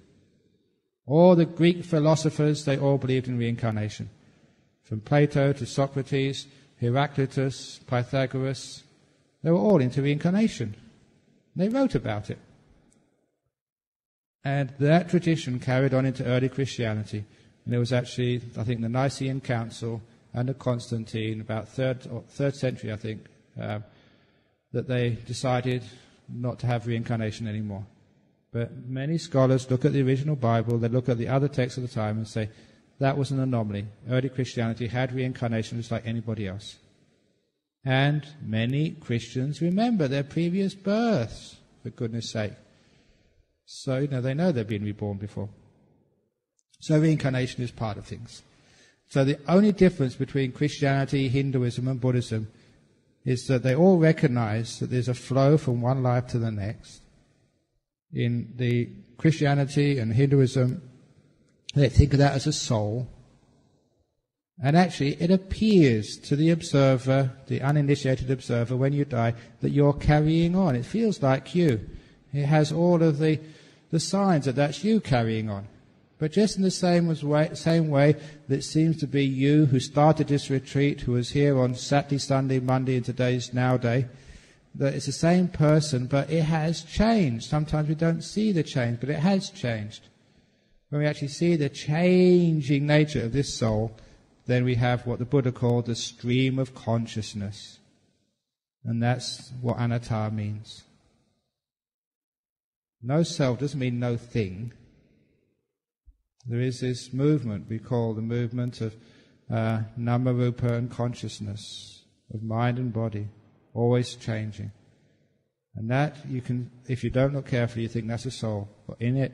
Speaker 1: All the Greek philosophers, they all believed in reincarnation. From Plato to Socrates, Heraclitus, Pythagoras, they were all into reincarnation. They wrote about it. And that tradition carried on into early Christianity. And there was actually, I think, the Nicene Council under Constantine, about third century, I think, that they decided not to have reincarnation anymore. But many scholars look at the original Bible, they look at the other texts of the time and say, that was an anomaly. Early Christianity had reincarnation just like anybody else. And many Christians remember their previous births, for goodness sake. So, they know they've been reborn before. So reincarnation is part of things. So the only difference between Christianity, Hinduism and Buddhism is that they all recognize that there's a flow from one life to the next. In the Christianity and Hinduism, they think of that as a soul. And actually, it appears to the observer, the uninitiated observer, when you die, that you're carrying on. It feels like you. It has all of the signs that that's you carrying on. But just in the same way that it seems to be you who started this retreat, who was here on Saturday, Sunday, Monday, and today's now day, that it's the same person, but it has changed. Sometimes we don't see the change, but it has changed. When we actually see the changing nature of this soul, then we have what the Buddha called the stream of consciousness. And that's what anatta means. No self doesn't mean no thing. There is this movement we call the movement of nama-rupa and consciousness, of mind and body, always changing. And that you can, if you don't look carefully, you think that's a soul. But in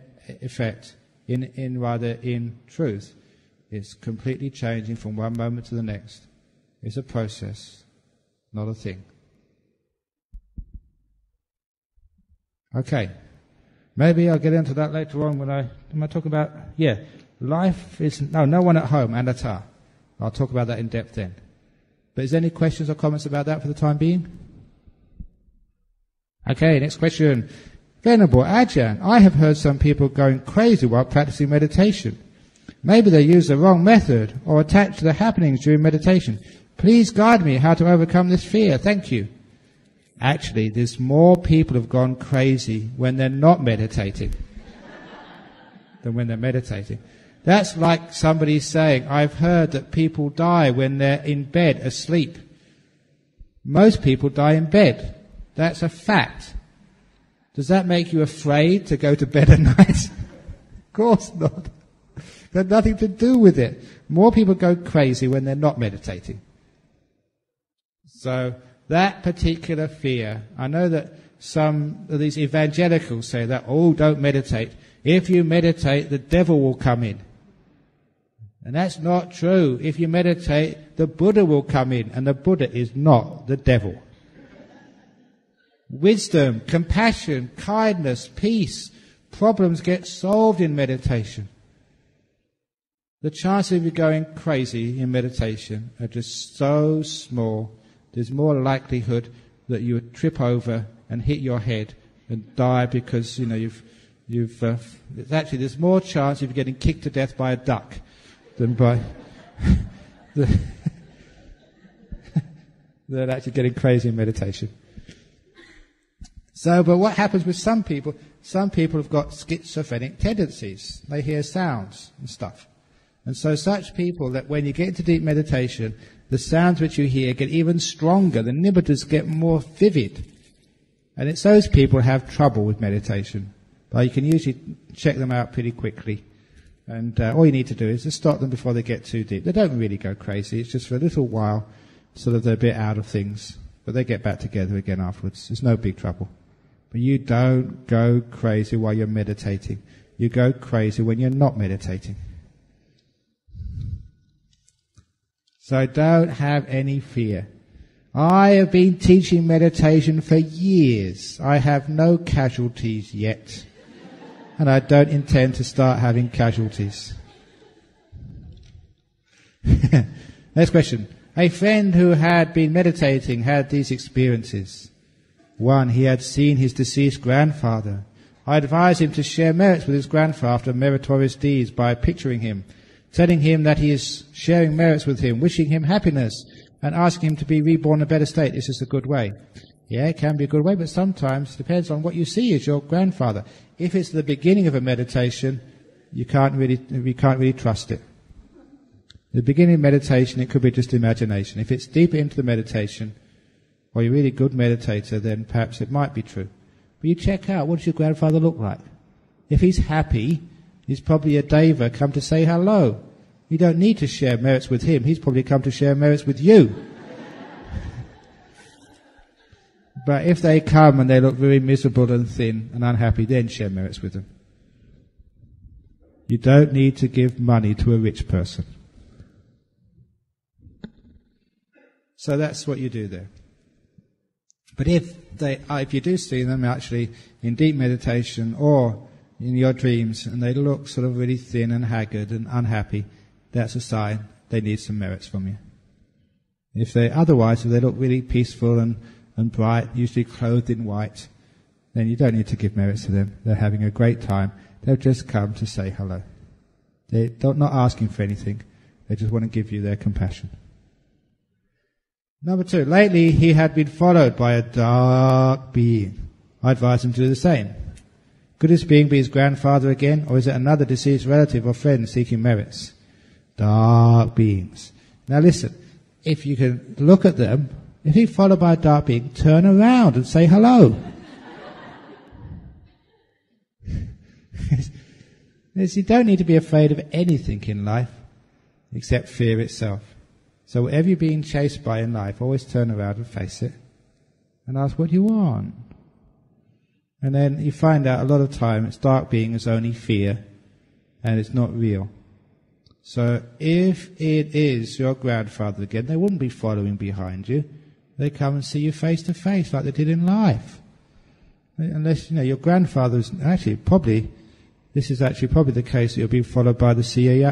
Speaker 1: truth, it's completely changing from one moment to the next. It's a process, not a thing. Okay. Maybe I'll get into that later on when I talk about, life is, no one at home, anatta. I'll talk about that in depth then. But is there any questions or comments about that for the time being? Okay, next question. Venerable Ajahn, I have heard some people going crazy while practicing meditation. Maybe they use the wrong method or attach to the happenings during meditation. Please guide me how to overcome this fear. Thank you. Actually, there's more people who have gone crazy when they're not meditating than when they're meditating. That's like somebody saying, I've heard that people die when they're in bed asleep. Most people die in bed. That's a fact. Does that make you afraid to go to bed at night? Of course not. Got nothing to do with it. More people go crazy when they're not meditating. So that particular fear, I know that some of these evangelicals say that, don't meditate. If you meditate, the devil will come in. And that's not true. If you meditate, the Buddha will come in, and the Buddha is not the devil. Wisdom, compassion, kindness, peace, problems get solved in meditation. The chances of you going crazy in meditation are just so small. There's more likelihood that you would trip over and hit your head and die because there's more chance of you getting kicked to death by a duck than by than actually getting crazy in meditation. So, but what happens with some people? Some people have got schizophrenic tendencies. They hear sounds and stuff. And so such people, that when you get into deep meditation, the sounds which you hear get even stronger. The nibbiters get more vivid. And it's those people who have trouble with meditation. But you can usually check them out pretty quickly. And all you need to do is just stop them before they get too deep. They don't really go crazy. It's just for a little while, sort of they're a bit out of things. But they get back together again afterwards. There's no big trouble. But you don't go crazy while you're meditating. You go crazy when you're not meditating. So don't have any fear. I have been teaching meditation for years. I have no casualties yet. And I don't intend to start having casualties. Next question. A friend who had been meditating had these experiences. 1, he had seen his deceased grandfather. I advised him to share merits with his grandfather after meritorious deeds by picturing him, telling him that he is sharing merits with him, wishing him happiness, and asking him to be reborn in a better state. This is a good way. Yeah, it can be a good way, but sometimes it depends on what you see as your grandfather. If it's the beginning of a meditation, we can't really trust it. The beginning of meditation, it could be just imagination. If it's deeper into the meditation, or you're a really good meditator, then perhaps it might be true. But you check out, what does your grandfather look like? If he's happy, he's probably a deva come to say hello. You don't need to share merits with him. He's probably come to share merits with you. But if they come and they look very miserable and thin and unhappy, then share merits with them. You don't need to give money to a rich person. So that's what you do there. But if you do see them actually in deep meditation or in your dreams and they look sort of really thin and haggard and unhappy, that's a sign they need some merits from you. If they look really peaceful and bright, usually clothed in white, then you don't need to give merits to them. They're having a great time. They've just come to say hello. They're not asking for anything. They just want to give you their compassion. Number 2, lately he had been followed by a dark being. I advised him to do the same. Could this being be his grandfather again, or is it another deceased relative or friend seeking merits? Dark beings. Now listen, if you can look at them, if you're followed by a dark being, turn around and say hello. You don't need to be afraid of anything in life except fear itself. So whatever you're being chased by in life, always turn around and face it and ask, what do you want? And then you find out a lot of time it's dark being is only fear and it's not real. So if it is your grandfather again, they wouldn't be following behind you. They come and see you face to face like they did in life. Unless, your grandfather's actually probably, this is actually probably the case that you'll be followed by the CIA. I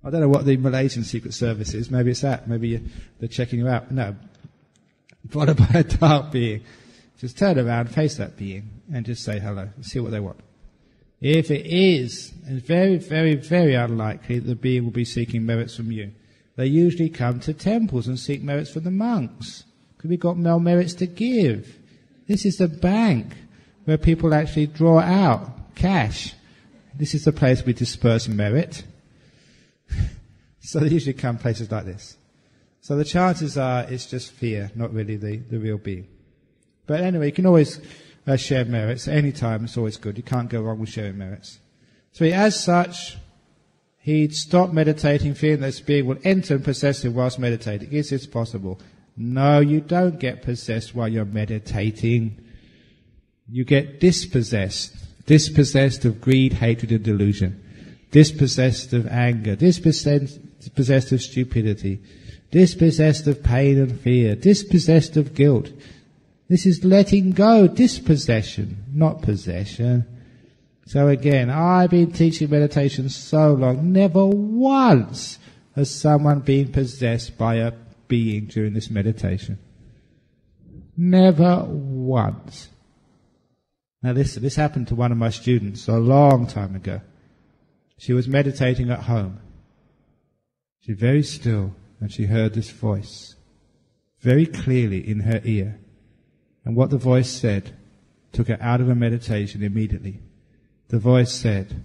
Speaker 1: don't know what the Malaysian Secret Service is. Maybe it's that. Maybe they're checking you out. No. Followed by a dark being. Just turn around, face that being, and just say hello and see what they want. If it is, it's very, very, very unlikely that the being will be seeking merits from you. They usually come to temples and seek merits from the monks, because we've got more merits to give. This is the bank where people actually draw out cash. This is the place we disperse merit. So they usually come places like this. So the chances are it's just fear, not really the real being. But anyway, you can always share merits. Any time, it's always good. You can't go wrong with sharing merits. So as such, he'd stop meditating, fearing that this being would enter and possess him whilst meditating. Is this possible? No, you don't get possessed while you're meditating. You get dispossessed. Dispossessed of greed, hatred and delusion. Dispossessed of anger. Dispossessed of stupidity. Dispossessed of pain and fear. Dispossessed of guilt. This is letting go, dispossession, not possession. So again, I've been teaching meditation so long, never once has someone been possessed by a being during this meditation. Never once. Now listen, this happened to one of my students a long time ago. She was meditating at home. She was very still, and she heard this voice very clearly in her ear. And what the voice said took her out of her meditation immediately. The voice said,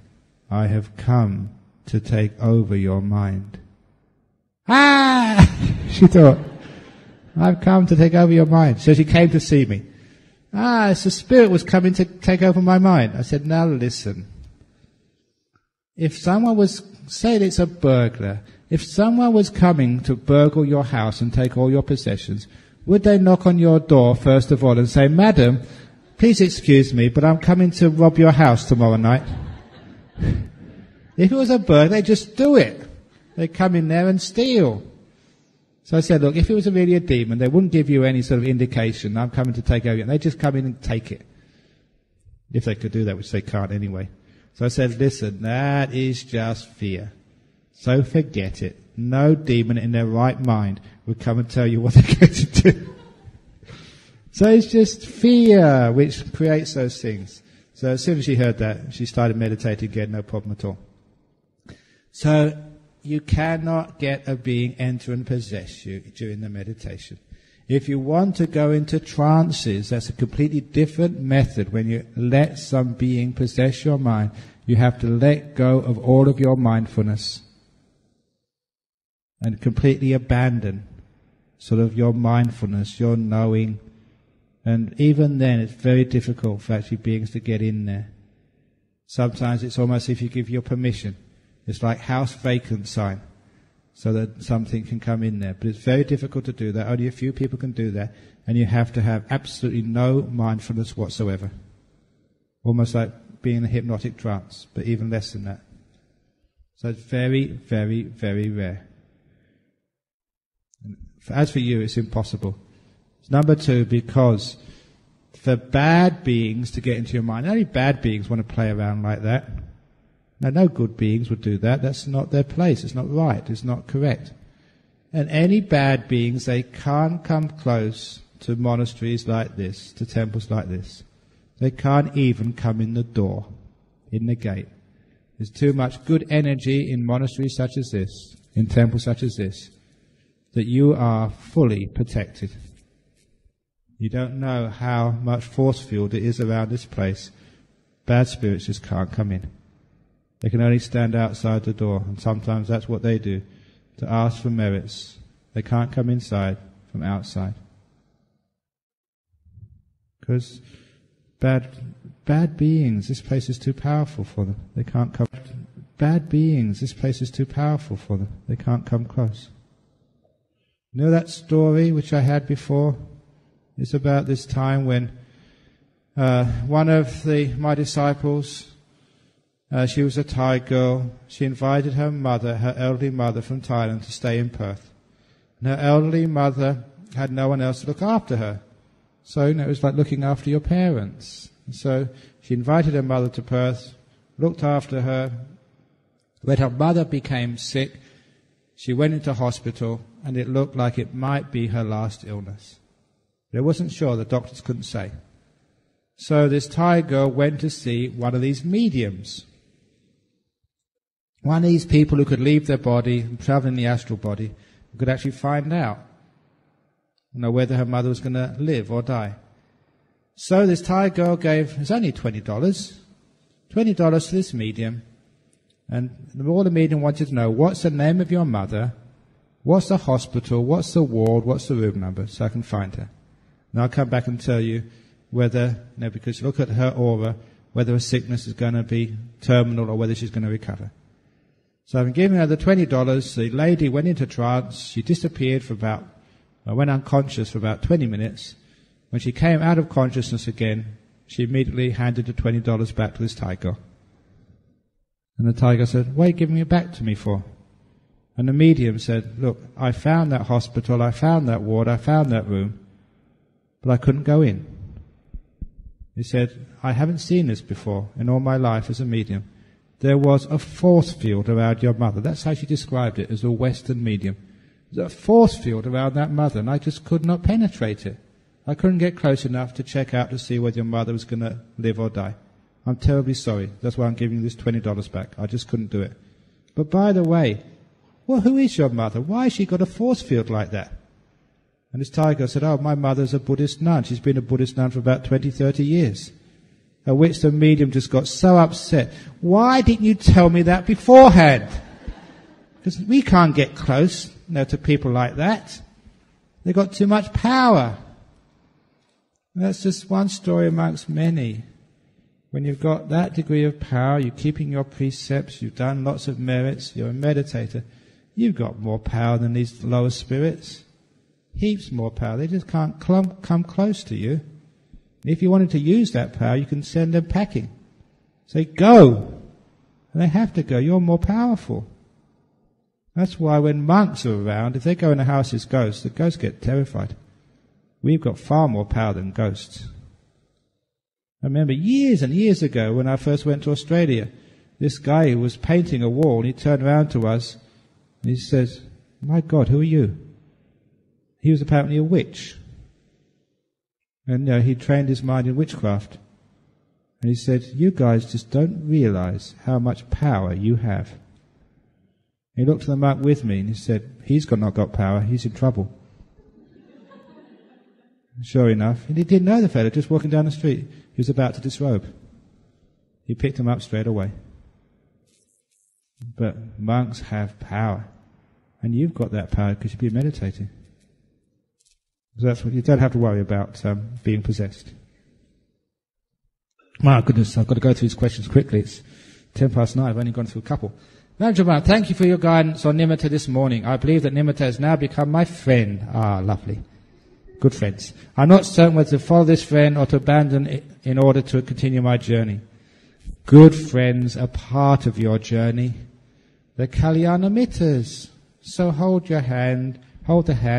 Speaker 1: I have come to take over your mind. Ah! She thought, I've come to take over your mind. So she came to see me. So the spirit was coming to take over my mind. I said, now listen. If someone was, say it's a burglar, if someone was coming to burgle your house and take all your possessions, would they knock on your door first of all and say, Madam, please excuse me, but I'm coming to rob your house tomorrow night? If it was a burglar, they'd just do it. They'd come in there and steal. So I said, look, if it was really a demon, they wouldn't give you any sort of indication, I'm coming to take over. They'd just come in and take it. If they could do that, which they can't anyway. So I said, listen, that is just fear. So forget it. No demon in their right mind would come and tell you what they're going to do. So it's just fear which creates those things. So as soon as she heard that, she started meditating again, no problem at all. So you cannot get a being enter and possess you during the meditation. If you want to go into trances, that's a completely different method. When you let some being possess your mind, you have to let go of all of your mindfulness and completely abandon sort of your mindfulness, your knowing. And even then, it's very difficult for actually beings to get in there. Sometimes it's almost if you give your permission. It's like house vacant sign, so that something can come in there. But it's very difficult to do that. Only a few people can do that. And you have to have absolutely no mindfulness whatsoever. Almost like being in a hypnotic trance, but even less than that. So it's very, very, very rare. As for you, it's impossible. Number two, because for bad beings to get into your mind, only bad beings want to play around like that. Now, no good beings would do that. That's not their place. It's not right. It's not correct. And any bad beings, they can't come close to monasteries like this, to temples like this. They can't even come in the door, in the gate. There's too much good energy in monasteries such as this, in temples such as this, that you are fully protected. You don't know how much force field it is around this place, Bad spirits just can't come in. They can only stand outside the door, and sometimes that's what they do, to ask for merits. They can't come inside from outside. Because bad beings, this place is too powerful for them. They can't come. Bad beings, this place is too powerful for them. They can't come close. You know that story which I had before? It's about this time when one of my disciples, she was a Thai girl. She invited her mother, her elderly mother from Thailand, to stay in Perth. And her elderly mother had no one else to look after her. So, it was like looking after your parents. And so she invited her mother to Perth, looked after her. When her mother became sick, she went into hospital, and it looked like it might be her last illness. But it wasn't sure, the doctors couldn't say. So this Thai girl went to see one of these mediums. One of these people who could leave their body and travel in the astral body, who could actually find out, whether her mother was going to live or die. So this Thai girl gave, it was only $20 to this medium. And all the medium wanted to know, what's the name of your mother? What's the hospital? What's the ward? What's the room number? So I can find her. And I'll come back and tell you whether, because you look at her aura, whether her sickness is going to be terminal or whether she's going to recover. So I've given her the $20. The lady went into trance. She disappeared went unconscious for about 20 minutes. When she came out of consciousness again, she immediately handed the $20 back to this Thai girl. And the Thai girl said, "What are you giving it back to me for?" And the medium said, "Look, I found that hospital, I found that ward, I found that room, but I couldn't go in." He said, "I haven't seen this before in all my life as a medium. There was a force field around your mother." That's how she described it, as a Western medium. There's a force field around that mother, and I just could not penetrate it. I couldn't get close enough to check out to see whether your mother was going to live or die. I'm terribly sorry. That's why I'm giving you this $20 back. I just couldn't do it. But by the way, who is your mother? Why has she got a force field like that? And this Thai girl said, "Oh, my mother's a Buddhist nun. She's been a Buddhist nun for about 20, 30 years. At which the medium just got so upset. "Why didn't you tell me that beforehand?" Because we can't get close to people like that. They've got too much power. And that's just one story amongst many. When you've got that degree of power, you're keeping your precepts, you've done lots of merits, you're a meditator, you've got more power than these lower spirits. Heaps more power. They just can't come close to you. If you wanted to use that power, you can send them packing. Say, "Go!" And they have to go. You're more powerful. That's why when monks are around, if they go in a house as ghosts, the ghosts get terrified. We've got far more power than ghosts. I remember years and years ago when I first went to Australia, this guy who was painting a wall, and he turned around to us and he says, "My God, who are you?" He was apparently a witch. And he trained his mind in witchcraft. And he said, "You guys just don't realize how much power you have." He looked at the monk with me and he said, "He's not got power, he's in trouble." Sure enough, and he didn't know the fellow, just walking down the street. He was about to disrobe. He picked him up straight away. But monks have power. And you've got that power because you've been meditating. So that's what you don't have to worry about being possessed. My goodness, I've got to go through these questions quickly. It's 9:10. I've only gone through a couple. Ajahn Brahm, thank you for your guidance on nimitta this morning. I believe that nimitta has now become my friend. Ah, lovely. Good friends. I'm not certain whether to follow this friend or to abandon it in order to continue my journey. Good friends are part of your journey. They're Kalyana mittas. So hold the hand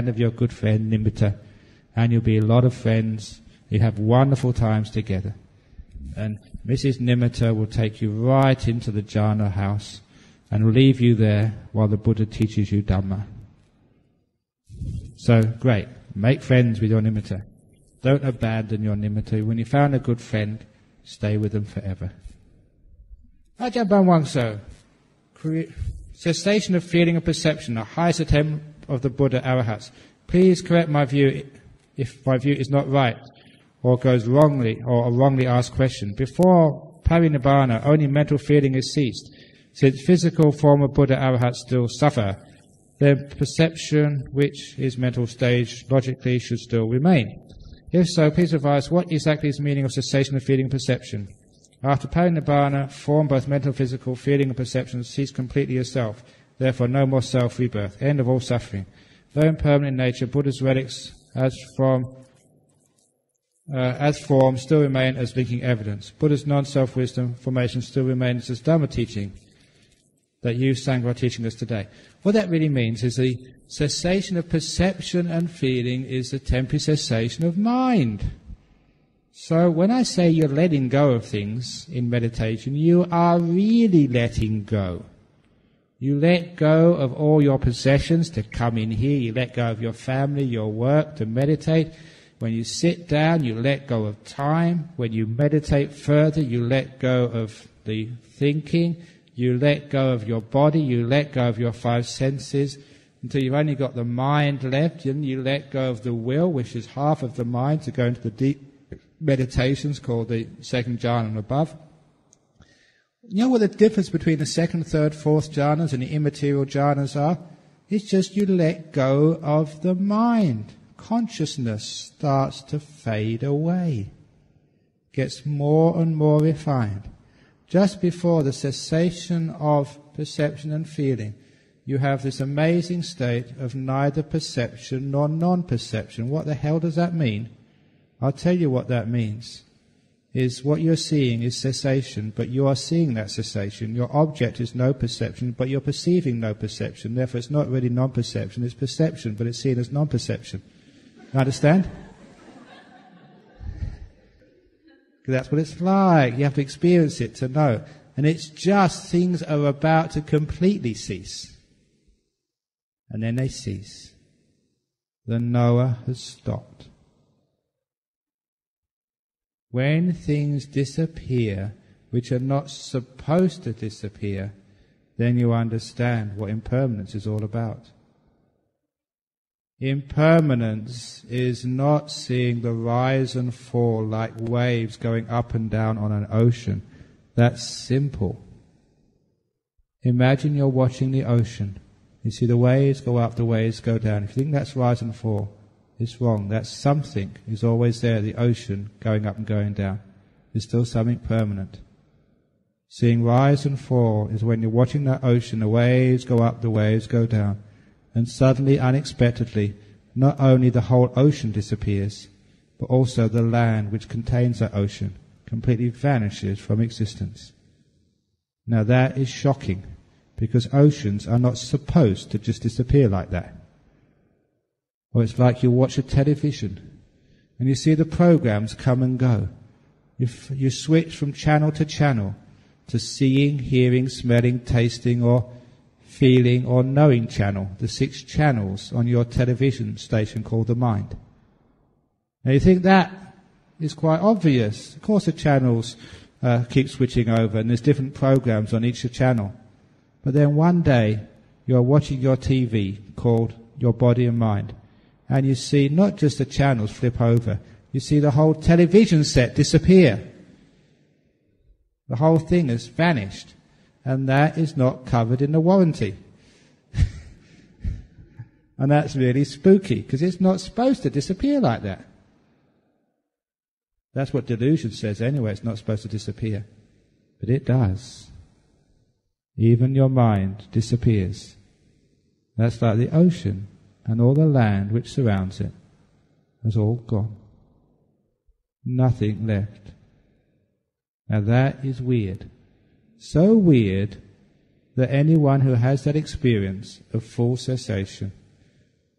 Speaker 1: of your good friend Nimitta, and you'll be a lot of friends. You have wonderful times together. And Mrs. Nimitta will take you right into the jhana house and leave you there while the Buddha teaches you Dhamma. So, great. Make friends with your nimitta. Don't abandon your nimitta. When you found a good friend, stay with them forever. Ajahn Brahm Wangso. Cessation of feeling and perception, the highest attempt of the Buddha Arahats. Please correct my view if my view is not right or goes wrongly or a wrongly asked question. Before parinibbana, only mental feeling is ceased. Since physical form of Buddha Arahats still suffer, then perception, which is mental stage, logically should still remain. If so, please advise what exactly is the meaning of cessation of feeling and perception. After parinibbana, form, both mental and physical, feeling and perception cease completely as self. Therefore, no more self-rebirth. End of all suffering. Though impermanent in nature, Buddha's relics as form still remain as linking evidence. Buddha's non-self-wisdom formation still remains as Dhamma teaching that you, Sangha, are teaching us today. What that really means is the cessation of perception and feeling is the temporary cessation of mind. So when I say you're letting go of things in meditation, you are really letting go. You let go of all your possessions to come in here. You let go of your family, your work to meditate. When you sit down, you let go of time. When you meditate further, you let go of the thinking. You let go of your body. You let go of your five senses until you've only got the mind left. And you let go of the will, which is half of the mind, to go into the deep meditations called the second jhana and above. You know what the difference between the second, third, fourth jhanas and the immaterial jhanas are? It's just you let go of the mind. Consciousness starts to fade away, gets more and more refined. Just before the cessation of perception and feeling, you have this amazing state of neither perception nor non-perception. What the hell does that mean? I'll tell you what that means. Is what you're seeing is cessation, but you are seeing that cessation. Your object is no perception, but you're perceiving no perception. Therefore, it's not really non-perception, it's perception, but it's seen as non-perception. You understand? That's what it's like. You have to experience it to know. And it's just things are about to completely cease. And then they cease. The knower has stopped. When things disappear, which are not supposed to disappear, then you understand what impermanence is all about. Impermanence is not seeing the rise and fall like waves going up and down on an ocean. That's simple. Imagine you're watching the ocean. You see the waves go up, the waves go down. If you think that's rise and fall, it's wrong. That's something is always there, the ocean going up and going down. There's still something permanent. Seeing rise and fall is when you're watching that ocean, the waves go up, the waves go down. And suddenly, unexpectedly, not only the whole ocean disappears, but also the land which contains that ocean completely vanishes from existence. Now that is shocking, because oceans are not supposed to just disappear like that. Or it's like you watch a television, and you see the programs come and go. If you switch from channel to seeing, hearing, smelling, tasting, or feeling or knowing channel, the 6 channels on your television station called the mind. Now you think that is quite obvious. Of course the channels keep switching over and there's different programs on each channel. But then one day you're watching your TV called your body and mind, and you see not just the channels flip over, you see the whole television set disappear. The whole thing has vanished. And that is not covered in the warranty. And that's really spooky, because it's not supposed to disappear like that. That's what delusion says anyway, it's not supposed to disappear. But it does. Even your mind disappears. That's like the ocean, and all the land which surrounds it has all gone. Nothing left. Now that is weird. So weird that anyone who has that experience of full cessation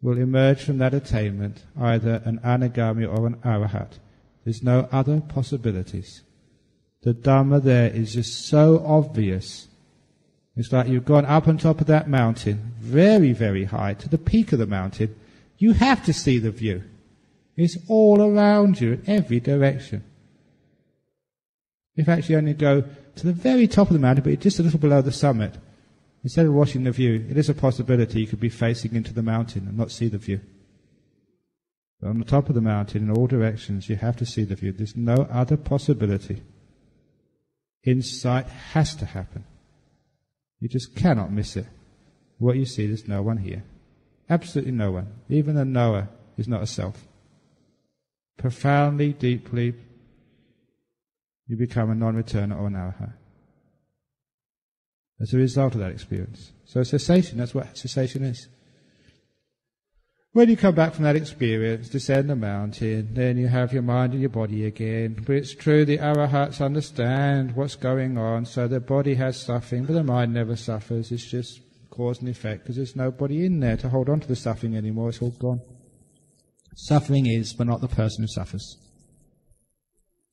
Speaker 1: will emerge from that attainment either an anagami or an arahat. There's no other possibilities. The Dhamma there is just so obvious. It's like you've gone up on top of that mountain, very, very high, to the peak of the mountain. You have to see the view. It's all around you in every direction. In fact, you only go to the very top of the mountain, but just a little below the summit. Instead of watching the view, it is a possibility you could be facing into the mountain and not see the view. But on the top of the mountain, in all directions, you have to see the view. There's no other possibility. Insight has to happen. You just cannot miss it. What you see, there's no one here. Absolutely no one. Even the knower is not a self. Profoundly, deeply, you become a non-returner or an arahat as a result of that experience. So cessation, that's what cessation is. When you come back from that experience, descend the mountain, then you have your mind and your body again. But it's true, the arahats understand what's going on, so their body has suffering, but the mind never suffers. It's just cause and effect, because there's nobody in there to hold on to the suffering anymore. It's all gone. Suffering is, but not the person who suffers.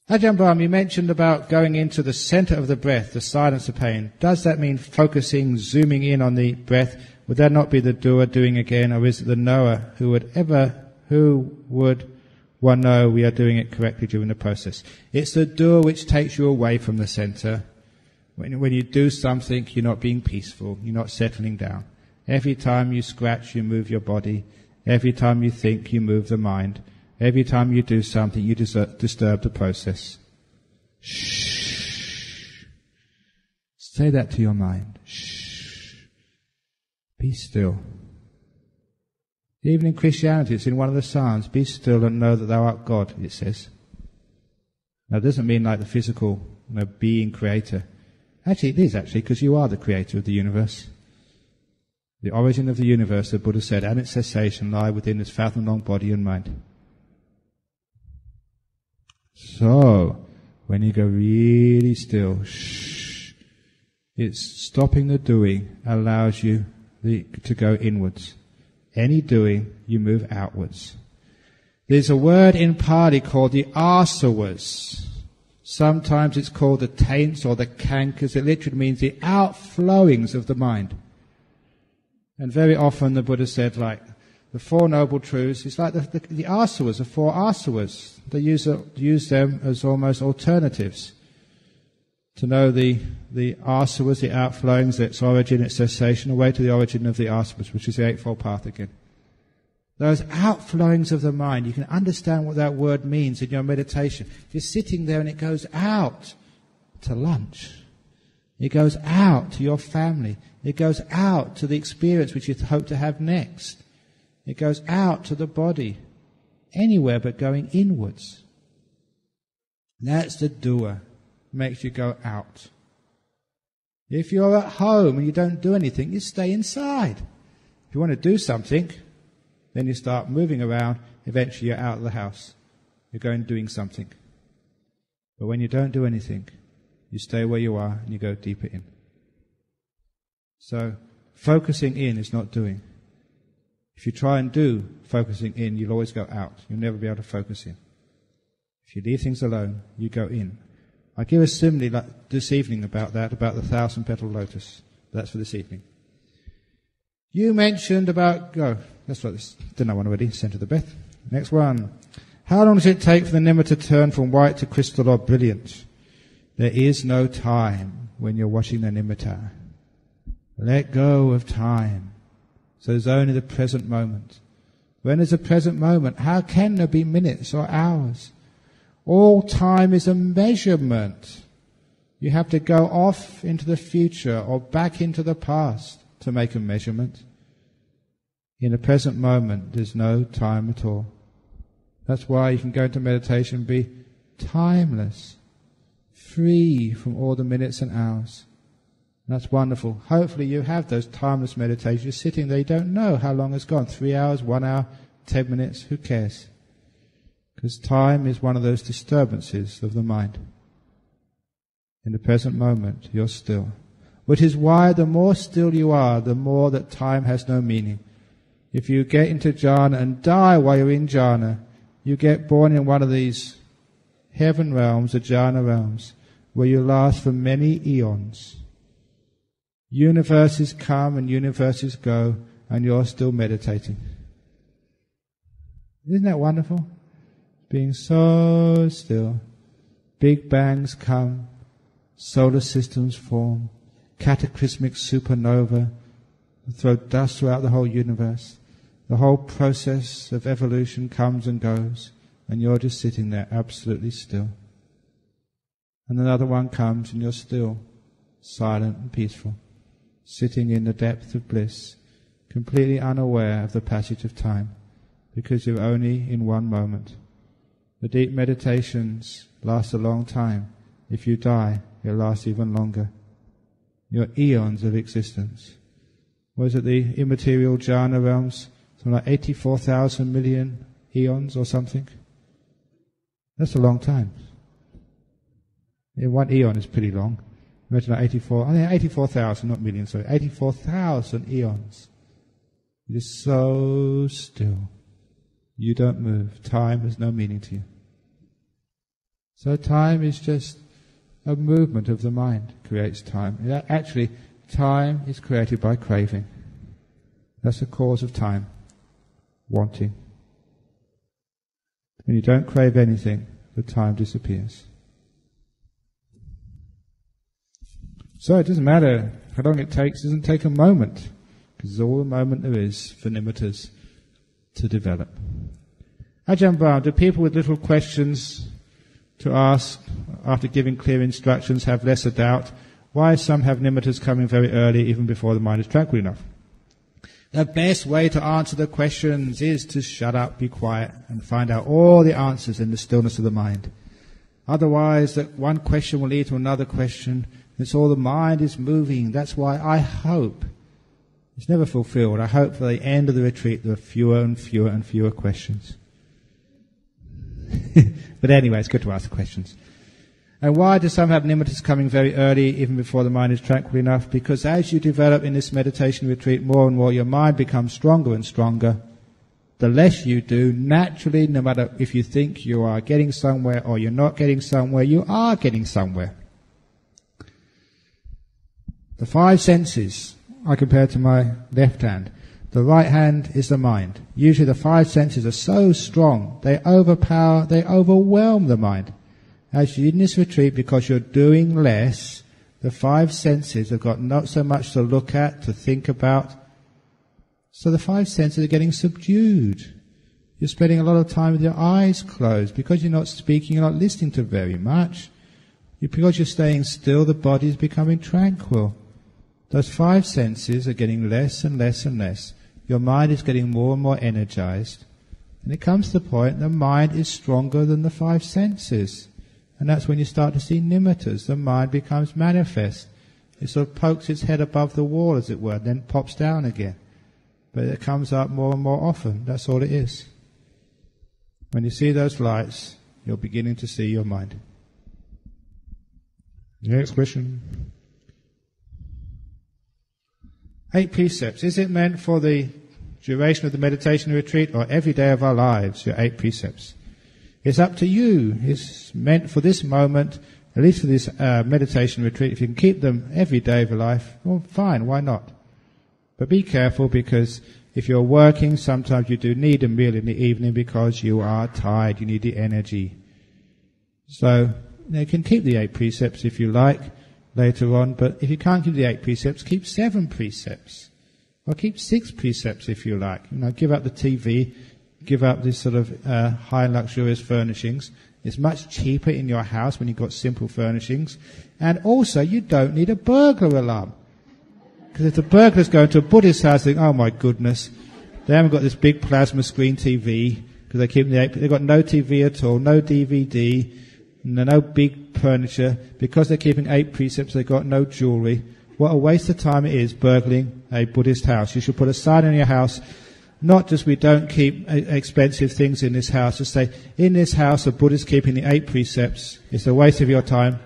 Speaker 1: Ajahn Brahm, you mentioned about going into the center of the breath, the silence of pain. Does that mean focusing, zooming in on the breath? Would that not be the doer doing again, or is it the knower who would one know we are doing it correctly during the process? It's the doer which takes you away from the center. When you do something, you're not being peaceful, you're not settling down. Every time you scratch, you move your body. Every time you think, you move the mind. Every time you do something, you disturb the process. Shh. Say that to your mind. Shh. Be still. Even in Christianity, it's in one of the Psalms, be still and know that thou art God, it says. Now, it doesn't mean like the physical being creator. Actually, it is because you are the creator of the universe. The origin of the universe, the Buddha said, and its cessation lie within its fathom-long body and mind. So, when you go really still, shh, it's stopping the doing allows you to go inwards. Any doing, you move outwards. There's a word in Pali called the asavas. Sometimes it's called the taints or the cankers. It literally means the outflowings of the mind. And very often the Buddha said, like, the Four Noble Truths, it's like the asavas, the four asavas. They use them as almost alternatives to know the asavas, the outflowings, its origin, its cessation, away to the origin of the asavas, which is the Eightfold Path again. Those outflowings of the mind, you can understand what that word means in your meditation. You're sitting there and it goes out to lunch. It goes out to your family. It goes out to the experience which you hope to have next. It goes out to the body. Anywhere but going inwards. That's the doer. Makes you go out. If you're at home and you don't do anything, you stay inside. If you want to do something, then you start moving around. Eventually you're out of the house. You're going doing something. But when you don't do anything, you stay where you are and you go deeper in. So, focusing in is not doing. If you try and do focusing in, you'll always go out. You'll never be able to focus in. If you leave things alone, you go in. I give a simile like this evening about the 1,000-petal lotus. That's for this evening. You mentioned about... that's what this... Didn't I one already? Center the breath. Next one. How long does it take for the nimmer to turn from white to crystal or brilliant? There is no time when you're watching the nimitta. Let go of time. So there's only the present moment. When there's a present moment, how can there be minutes or hours? All time is a measurement. You have to go off into the future or back into the past to make a measurement. In the present moment, there's no time at all. That's why you can go into meditation and be timeless, free from all the minutes and hours. That's wonderful. Hopefully you have those timeless meditations. You're sitting there, you don't know how long has gone. 3 hours, 1 hour, 10 minutes, who cares? Because time is one of those disturbances of the mind. In the present moment, you're still. Which is why the more still you are, the more that time has no meaning. If you get into jhana and die while you're in jhana, you get born in one of these heaven realms, the jhana realms, where you last for many eons. Universes come and universes go, and you're still meditating. Isn't that wonderful? Being so still. Big bangs come, solar systems form, cataclysmic supernova, throw dust throughout the whole universe. The whole process of evolution comes and goes, and you're just sitting there absolutely still. And another one comes and you're still silent and peaceful, sitting in the depth of bliss, completely unaware of the passage of time, because you're only in one moment. The deep meditations last a long time. If you die, it'll last even longer. You're eons of existence. Was it the immaterial jhana realms? Something like 84,000 million eons or something? That's a long time. Yeah, one eon is pretty long. Imagine like 84,000, not millions, sorry, 84,000 eons. It is so still. You don't move. Time has no meaning to you. So time is just a movement of the mind creates time. Actually, time is created by craving. That's the cause of time. Wanting. When you don't crave anything, the time disappears. So it doesn't matter how long it takes. It doesn't take a moment, because it's all the moment there is for nimittas to develop. Ajahn Brahm, do people with little questions to ask after giving clear instructions have lesser doubt? Why some have nimittas coming very early, even before the mind is tranquil enough? The best way to answer the questions is to shut up, be quiet, and find out all the answers in the stillness of the mind. Otherwise, that one question will lead to another question. It's all the mind is moving. That's why I hope, it's never fulfilled, I hope for the end of the retreat there are fewer and fewer and fewer questions. But anyway, it's good to ask the questions. And why do some have nimittas coming very early, even before the mind is tranquil enough? Because as you develop in this meditation retreat more and more, your mind becomes stronger and stronger. The less you do, naturally, no matter if you think you are getting somewhere or you're not getting somewhere, you are getting somewhere. The five senses, I compare to my left hand. The right hand is the mind. Usually the five senses are so strong, they overpower, they overwhelm the mind. As you're in this retreat, because you're doing less, the five senses have got not so much to look at, to think about. So the five senses are getting subdued. You're spending a lot of time with your eyes closed. Because you're not speaking, you're not listening to very much. Because you're staying still, the body is becoming tranquil. Those five senses are getting less and less and less. Your mind is getting more and more energized. And it comes to the point the mind is stronger than the five senses. And that's when you start to see nimittas. The mind becomes manifest. It sort of pokes its head above the wall, as it were, and then pops down again. But it comes up more and more often. That's all it is. When you see those lights, you're beginning to see your mind. Next question. 8 precepts. Is it meant for the duration of the meditation retreat or every day of our lives, your 8 precepts? It's up to you. It's meant for this moment, at least for this meditation retreat. If you can keep them every day of your life, well, fine, why not? But be careful, because if you're working, sometimes you do need a meal in the evening because you are tired, you need the energy. So you can keep the 8 precepts if you like later on, but if you can't keep the 8 precepts, keep 7 precepts. Or keep 6 precepts if you like. Give up the TV, give up this sort of high and luxurious furnishings. It's much cheaper in your house when you've got simple furnishings. And also, you don't need a burglar alarm. Because if the burglars go into a Buddhist house, they think, oh my goodness, they haven't got this big plasma screen TV, because they keep the 8, they've got no TV at all, no DVD, no big furniture. Because they're keeping 8 precepts, they've got no jewelry. What a waste of time it is burgling a Buddhist house. You should put a sign in your house, not just we don't keep expensive things in this house, just say, in this house a Buddhist keeping the 8 precepts. It's a waste of your time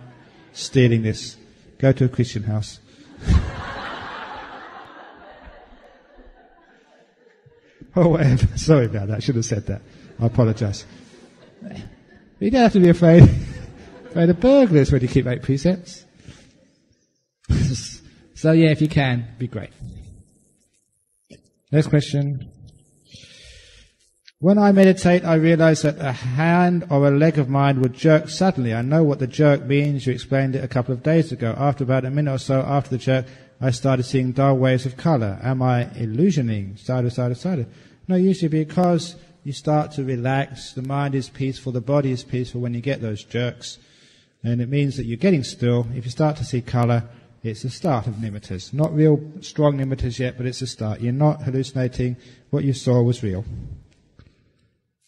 Speaker 1: stealing this. Go to a Christian house. Or whatever. Sorry about that. I should have said that. I apologize. You don't have to be afraid of burglars when you keep 8 precepts. So yeah, if you can, be great. Next question. When I meditate, I realize that a hand or a leg of mine would jerk suddenly. I know what the jerk means. You explained it a couple of days ago. After about a minute or so after the jerk, I started seeing dull waves of color. Am I illusioning? Side to side to side. No, usually because you start to relax, the mind is peaceful, the body is peaceful when you get those jerks. And it means that you're getting still. If you start to see colour, it's the start of nimittas. Not real strong nimittas yet, but it's a start. You're not hallucinating. What you saw was real.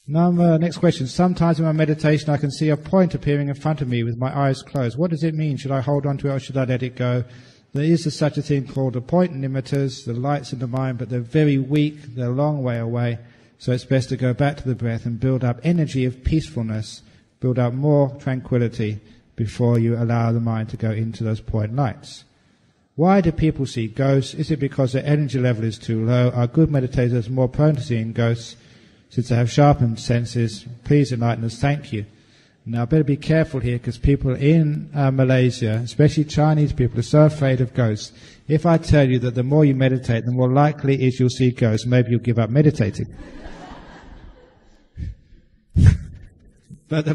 Speaker 1: Next question. Sometimes in my meditation I can see a point appearing in front of me with my eyes closed. What does it mean? Should I hold on to it or should I let it go? There is such a thing called a point nimittas, the lights in the mind, but they're very weak, they're a long way away. So it's best to go back to the breath and build up energy of peacefulness, build up more tranquility before you allow the mind to go into those point lights. Why do people see ghosts? Is it because their energy level is too low? Are good meditators more prone to seeing ghosts since they have sharpened senses? Please enlighten us. Thank you. Now, I better be careful here because people in Malaysia, especially Chinese people, are so afraid of ghosts. If I tell you that the more you meditate, the more likely is you'll see ghosts, maybe you'll give up meditating. But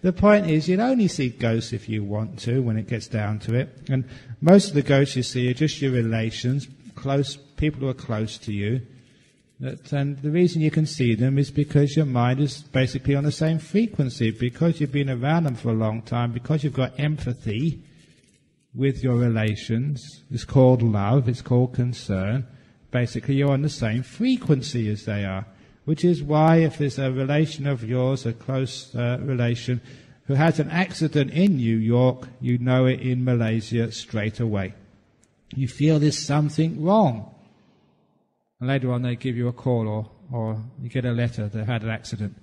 Speaker 1: the point is, you'd only see ghosts if you want to, when it gets down to it. And most of the ghosts you see are just your relations, close people who are close to you. And the reason you can see them is because your mind is basically on the same frequency, because you've been around them for a long time, because you've got empathy with your relations. It's called love, it's called concern. Basically, you're on the same frequency as they are, which is why if there's a relation of yours, a close relation, who has an accident in New York, you know it in Malaysia straight away. You feel there's something wrong. And later on they give you a call or you get a letter, they've had an accident.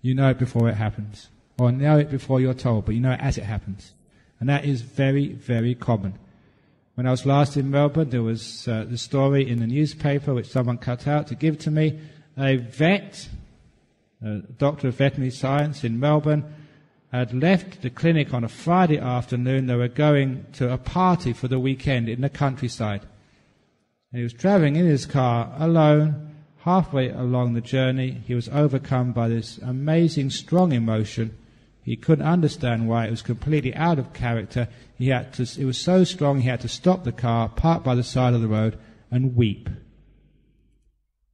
Speaker 1: You know it before it happens. Or know it before you're told, but you know it as it happens. And that is very, very common. When I was last in Melbourne, there was the story in the newspaper which someone cut out to give to me. A vet, a doctor of veterinary science in Melbourne, had left the clinic on a Friday afternoon. They were going to a party for the weekend in the countryside. And he was travelling in his car alone. Halfway along the journey, he was overcome by this amazing, strong emotion. He couldn't understand why. It was completely out of character. It was so strong, he had to stop the car, park by the side of the road, and weep.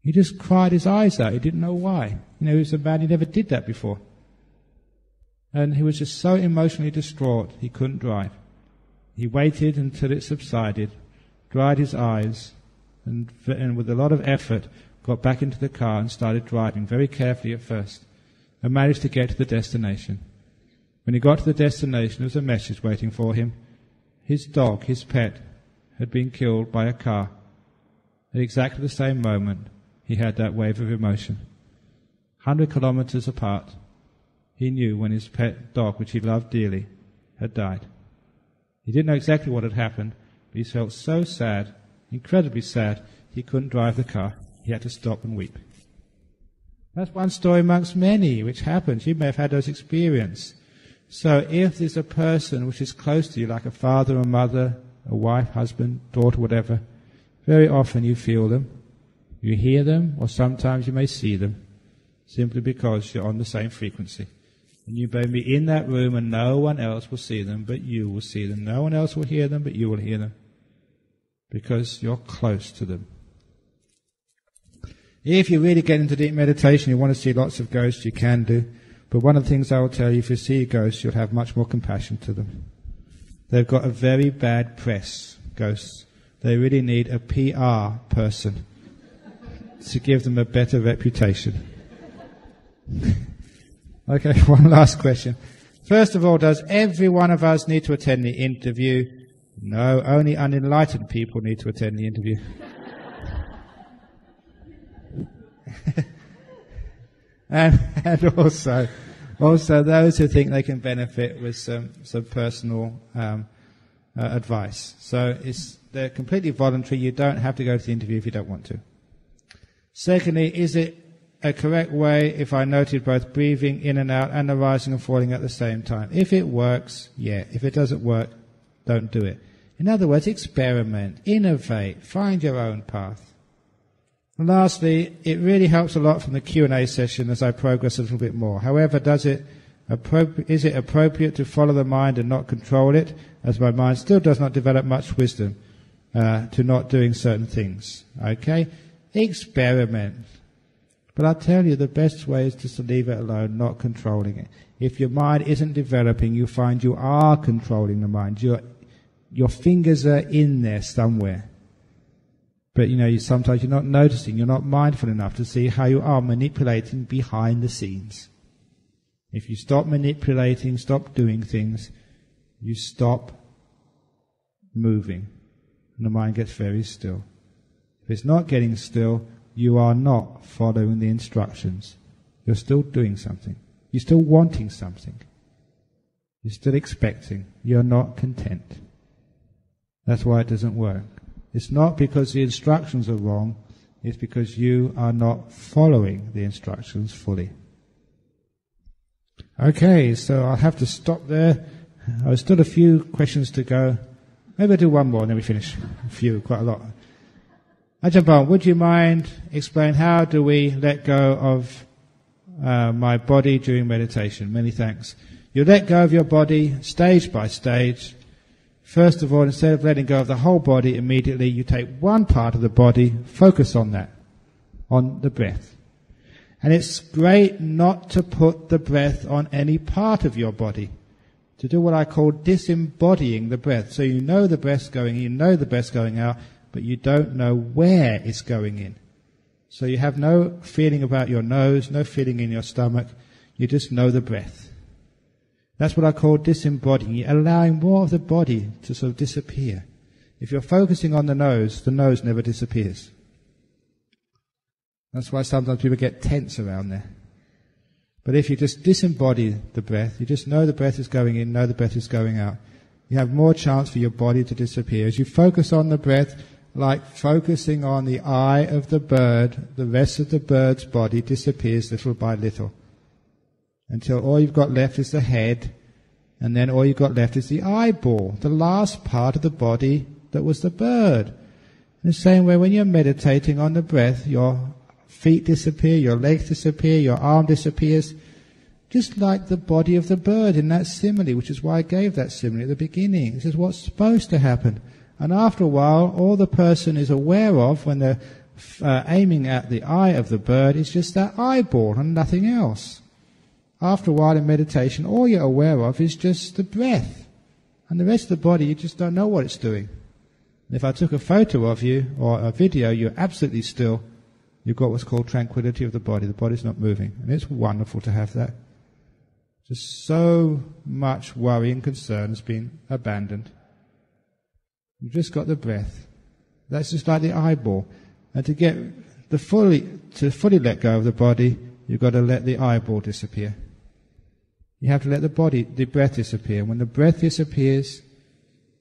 Speaker 1: He just cried his eyes out. He didn't know why. He was a man, he never did that before. And he was just so emotionally distraught, he couldn't drive. He waited until it subsided, dried his eyes, and with a lot of effort got back into the car and started driving very carefully at first, and managed to get to the destination. When he got to the destination, there was a message waiting for him. His dog, his pet, had been killed by a car. At exactly the same moment, he had that wave of emotion. 100 kilometers apart, he knew when his pet dog, which he loved dearly, had died. He didn't know exactly what had happened, but he felt so sad, incredibly sad, he couldn't drive the car. He had to stop and weep. That's one story amongst many which happens. You may have had those experiences. So if there's a person which is close to you, like a father or mother, a wife, husband, daughter, whatever, very often you feel them, you hear them, or sometimes you may see them, simply because you're on the same frequency. And you may be in that room and no one else will see them, but you will see them. No one else will hear them, but you will hear them, because you're close to them. If you really get into deep meditation, you want to see lots of ghosts, you can do. But one of the things I will tell you, if you see ghosts, you'll have much more compassion to them. They've got a very bad press, ghosts. They really need a PR person to give them a better reputation. Okay, one last question. First of all, does every one of us need to attend the interview? No, only unenlightened people need to attend the interview. and also those who think they can benefit with some personal advice. So they're completely voluntary. You don't have to go to the interview if you don't want to. Secondly, is it a correct way if I noted both breathing in and out and the rising and falling at the same time? If it works, yeah. If it doesn't work, don't do it. In other words, experiment, innovate, find your own path. And lastly, it really helps a lot from the Q&A session as I progress a little bit more. However, is it appropriate to follow the mind and not control it, as my mind still does not develop much wisdom to not doing certain things? Okay? Experiment. But I tell you, the best way is just to leave it alone, not controlling it. If your mind isn't developing, you find you are controlling the mind. Your fingers are in there somewhere. But sometimes you're not noticing, you're not mindful enough to see how you are manipulating behind the scenes. If you stop manipulating, stop doing things, you stop moving, and the mind gets very still. If it's not getting still, you are not following the instructions. You're still doing something. You're still wanting something. You're still expecting. You're not content. That's why it doesn't work. It's not because the instructions are wrong. It's because you are not following the instructions fully. Okay, so I'll have to stop there. There's still a few questions to go. Maybe I'll do one more and then we finish. Quite a lot. Ajahn Brahm, would you mind explain how do we let go of my body during meditation? Many thanks. You let go of your body stage by stage. First of all, instead of letting go of the whole body immediately, you take one part of the body, focus on that, on the breath. And it's great not to put the breath on any part of your body, to do what I call disembodying the breath. So you know the breath's going in, you know the breath's going out, but you don't know where it's going in. So you have no feeling about your nose, no feeling in your stomach, you just know the breath. That's what I call disembodying. You're allowing more of the body to sort of disappear. If you're focusing on the nose never disappears. That's why sometimes people get tense around there. But if you just disembody the breath, you just know the breath is going in, know the breath is going out, you have more chance for your body to disappear. As you focus on the breath, like focusing on the eye of the bird, the rest of the bird's body disappears little by little, until all you've got left is the head, and then all you've got left is the eyeball, the last part of the body that was the bird. In the same way, when you're meditating on the breath, your feet disappear, your legs disappear, your arm disappears, just like the body of the bird in that simile, which is why I gave that simile at the beginning. This is what's supposed to happen. And after a while, all the person is aware of when they're aiming at the eye of the bird is just that eyeball and nothing else. After a while in meditation, all you're aware of is just the breath. And the rest of the body, you just don't know what it's doing. And if I took a photo of you or a video, you're absolutely still. You've got what's called tranquility of the body. The body's not moving. And it's wonderful to have that. Just so much worry and concern has been abandoned. You've just got the breath. That's just like the eyeball. And to get fully let go of the body, you've got to let the eyeball disappear. You have to let the breath disappear. When the breath disappears,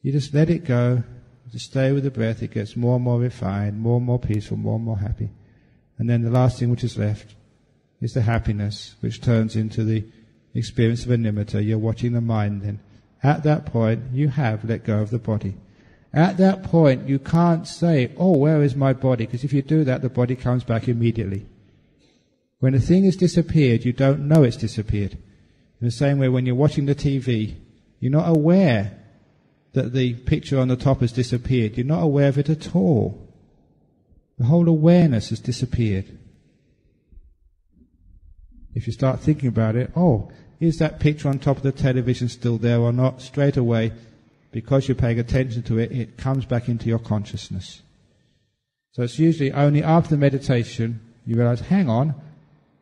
Speaker 1: you just let it go. Just stay with the breath. It gets more and more refined, more and more peaceful, more and more happy. And then the last thing which is left is the happiness, which turns into the experience of a nimitta. You're watching the mind then. At that point, you have let go of the body. At that point, you can't say, oh, where is my body? Because if you do that, the body comes back immediately. When a thing has disappeared, you don't know it's disappeared. In the same way, when you're watching the TV, you're not aware that the picture on the top has disappeared. You're not aware of it at all. The whole awareness has disappeared. If you start thinking about it, oh, is that picture on top of the television still there or not? Straight away, because you're paying attention to it, it comes back into your consciousness. So it's usually only after the meditation you realize, hang on,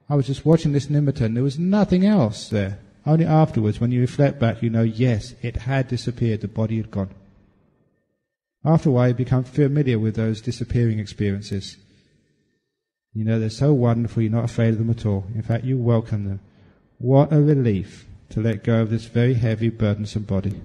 Speaker 1: I was just watching this nimitta and there was nothing else there. Only afterwards, when you reflect back, you know, yes, it had disappeared, the body had gone. After a while, you become familiar with those disappearing experiences. You know, they're so wonderful, you're not afraid of them at all. In fact, you welcome them. What a relief to let go of this very heavy, burdensome body.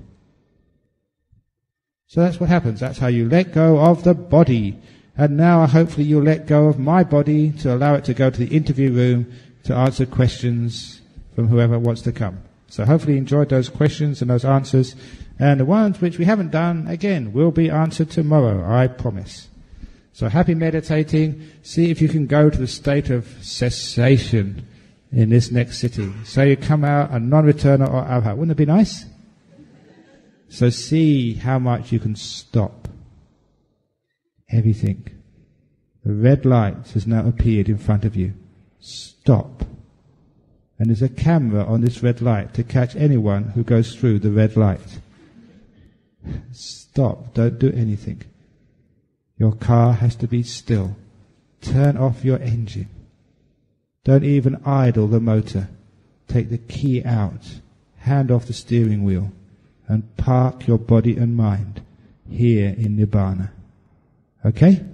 Speaker 1: So that's what happens. That's how you let go of the body. And now, hopefully, you'll let go of my body to allow it to go to the interview room to answer questions from whoever wants to come. So hopefully you enjoyed those questions and those answers. And the ones which we haven't done, again, will be answered tomorrow, I promise. So happy meditating. See if you can go to the state of cessation in this next sitting. So you come out a non-returner or arhat. Wouldn't it be nice? So see how much you can stop everything. The red light has now appeared in front of you. Stop. And there's a camera on this red light to catch anyone who goes through the red light. Stop. Don't do anything. Your car has to be still. Turn off your engine. Don't even idle the motor. Take the key out. Hand off the steering wheel. And park your body and mind here in Nibbana. Okay?